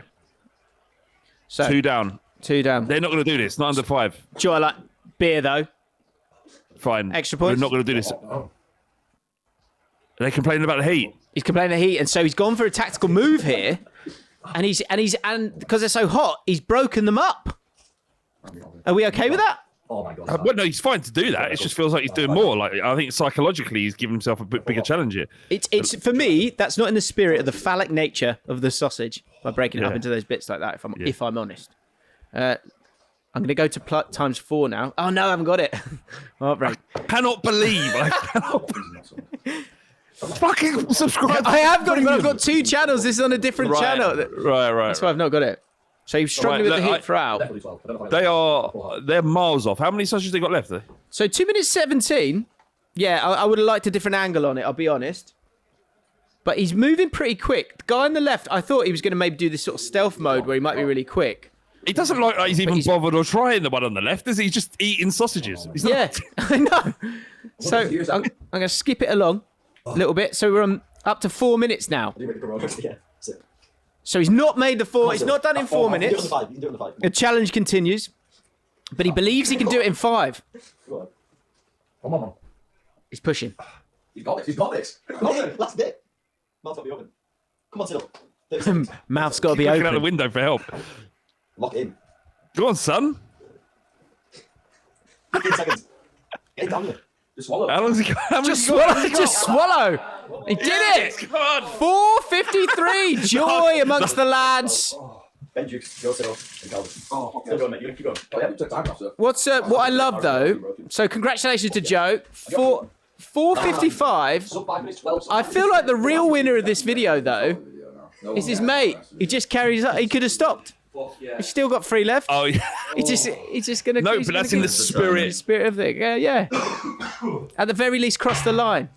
Speaker 1: So
Speaker 2: 2 down.
Speaker 1: 2 down.
Speaker 2: They're not going to do this. Not under 5.
Speaker 1: Do I like beer, though?
Speaker 2: Fine.
Speaker 1: Extra points?
Speaker 2: We're not going to do this. Are they complaining about the heat?
Speaker 1: He's complaining about the heat, and so he's gone for a tactical move here, and because they're so hot, he's broken them up. Are we okay with that?
Speaker 3: Oh my God.
Speaker 2: Well, no, he's fine to do that. It just feels like he's doing more. Like I think psychologically, he's giving himself a bit bigger challenge here.
Speaker 1: It's for me. That's not in the spirit of the phallic nature of the sausage by breaking it up into those bits like that. If I'm honest, I'm going to go to ×4 now. Oh no, I haven't got it. Oh, right.
Speaker 2: I cannot believe. Fucking subscribe.
Speaker 1: I have got it, but I've got 2 channels. This is on a different channel.
Speaker 2: Right.
Speaker 1: That's why I've not got it. So you're struggling with the heat throughout.
Speaker 2: They're miles off. How many sausages they got left?
Speaker 1: So 2 minutes 17. Yeah, I would have liked a different angle on it, I'll be honest. But he's moving pretty quick. The guy on the left, I thought he was going to maybe do this sort of stealth mode where he might be really quick.
Speaker 2: He doesn't look like he's even bothered or trying the one on the left, is he? He's just eating sausages.
Speaker 1: Yeah, I know. So I'm going to skip it along a little bit. So we're up to 4 minutes now. So he's not made the 4. He's not done in 4 minutes. The challenge continues, but he believes he can do it in 5.
Speaker 3: Come on.
Speaker 1: He's pushing.
Speaker 3: He's got this. Last bit. Mouth's got to be open. Come on, sit up.
Speaker 1: Mouth's got to be
Speaker 2: Looking out
Speaker 1: open.
Speaker 2: the window for help.
Speaker 3: Lock in.
Speaker 2: Go on, son.
Speaker 3: 15 seconds. Get it down here. Just swallow.
Speaker 2: How long's he got?
Speaker 1: Just swallow. He did it. 4:53. Joy amongst the lads.
Speaker 3: Ben Dukes, go sit up. Still going, mate. You keep going.
Speaker 1: What I love though. So congratulations to Joe. 4:55. I feel like the real winner of this video though is his mate. He just carries up. He could have stopped. He's still got 3 left.
Speaker 2: Oh yeah.
Speaker 1: He's just gonna.
Speaker 2: No, but that's in the spirit.
Speaker 1: The spirit of it. Yeah. At the very least, cross the line.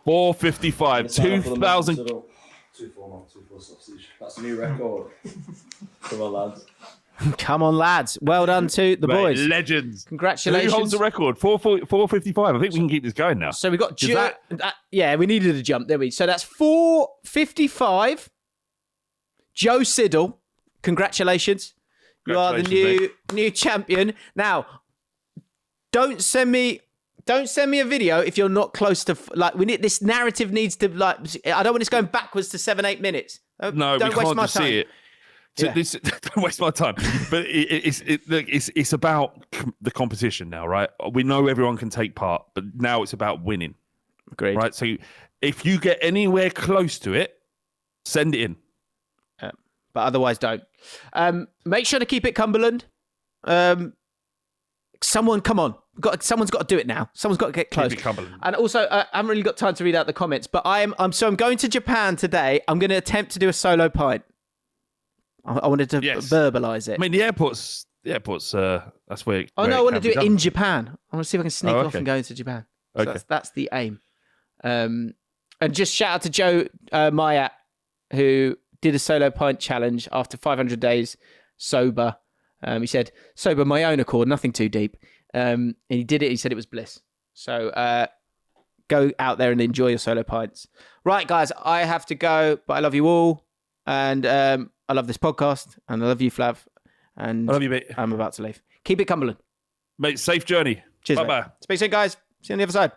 Speaker 2: 4:55. 2000.
Speaker 3: 2-4 sausage. That's a new record. Come on, lads.
Speaker 1: Come on, lads. Well done to the boys.
Speaker 2: Legends.
Speaker 1: Congratulations.
Speaker 2: Who holds the record? 4:55. I think we can keep this going now.
Speaker 1: So we got yeah, we needed a jump, didn't we? So that's 4:55. Joe Siddle, congratulations. You are the new champion. Now, don't send me a video if you're not close to we need this narrative needs to I don't want this going backwards to 7-8 minutes.
Speaker 2: No,
Speaker 1: don't
Speaker 2: we
Speaker 1: waste
Speaker 2: can't
Speaker 1: my
Speaker 2: just
Speaker 1: time.
Speaker 2: see it.
Speaker 1: Yeah.
Speaker 2: Don't waste my time. But it's about the competition now, right? We know everyone can take part, but now it's about winning.
Speaker 1: Agreed.
Speaker 2: Right? So if you get anywhere close to it, send it in.
Speaker 1: But otherwise, don't. Make sure to keep it Cumberland. Someone, come on. Someone's got to do it now. Someone's got to get close.
Speaker 2: Keep it Cumberland.
Speaker 1: And also, I haven't really got time to read out the comments, but I'm going to Japan today. I'm going to attempt to do a solo pint. I wanted to verbalise it.
Speaker 2: I mean, the airport's. That's where.
Speaker 1: Oh no, I want to do it in Japan. I want to see if I can sneak off and go into Japan. So
Speaker 2: Okay.
Speaker 1: that's the aim. And just shout out to Joe Mayat, who did a solo pint challenge after 500 days sober. He said, sober my own accord, nothing too deep. And he did it. He said it was bliss. So go out there and enjoy your solo pints. Right, guys, I have to go, but I love you all. And I love this podcast. And I love you, Flav. And
Speaker 2: I love you, mate.
Speaker 1: I'm about to leave. Keep it Cumberland.
Speaker 2: Mate, safe journey.
Speaker 1: Cheers,
Speaker 2: Bye-bye.
Speaker 1: mate. Speak soon, guys. See you on the other side.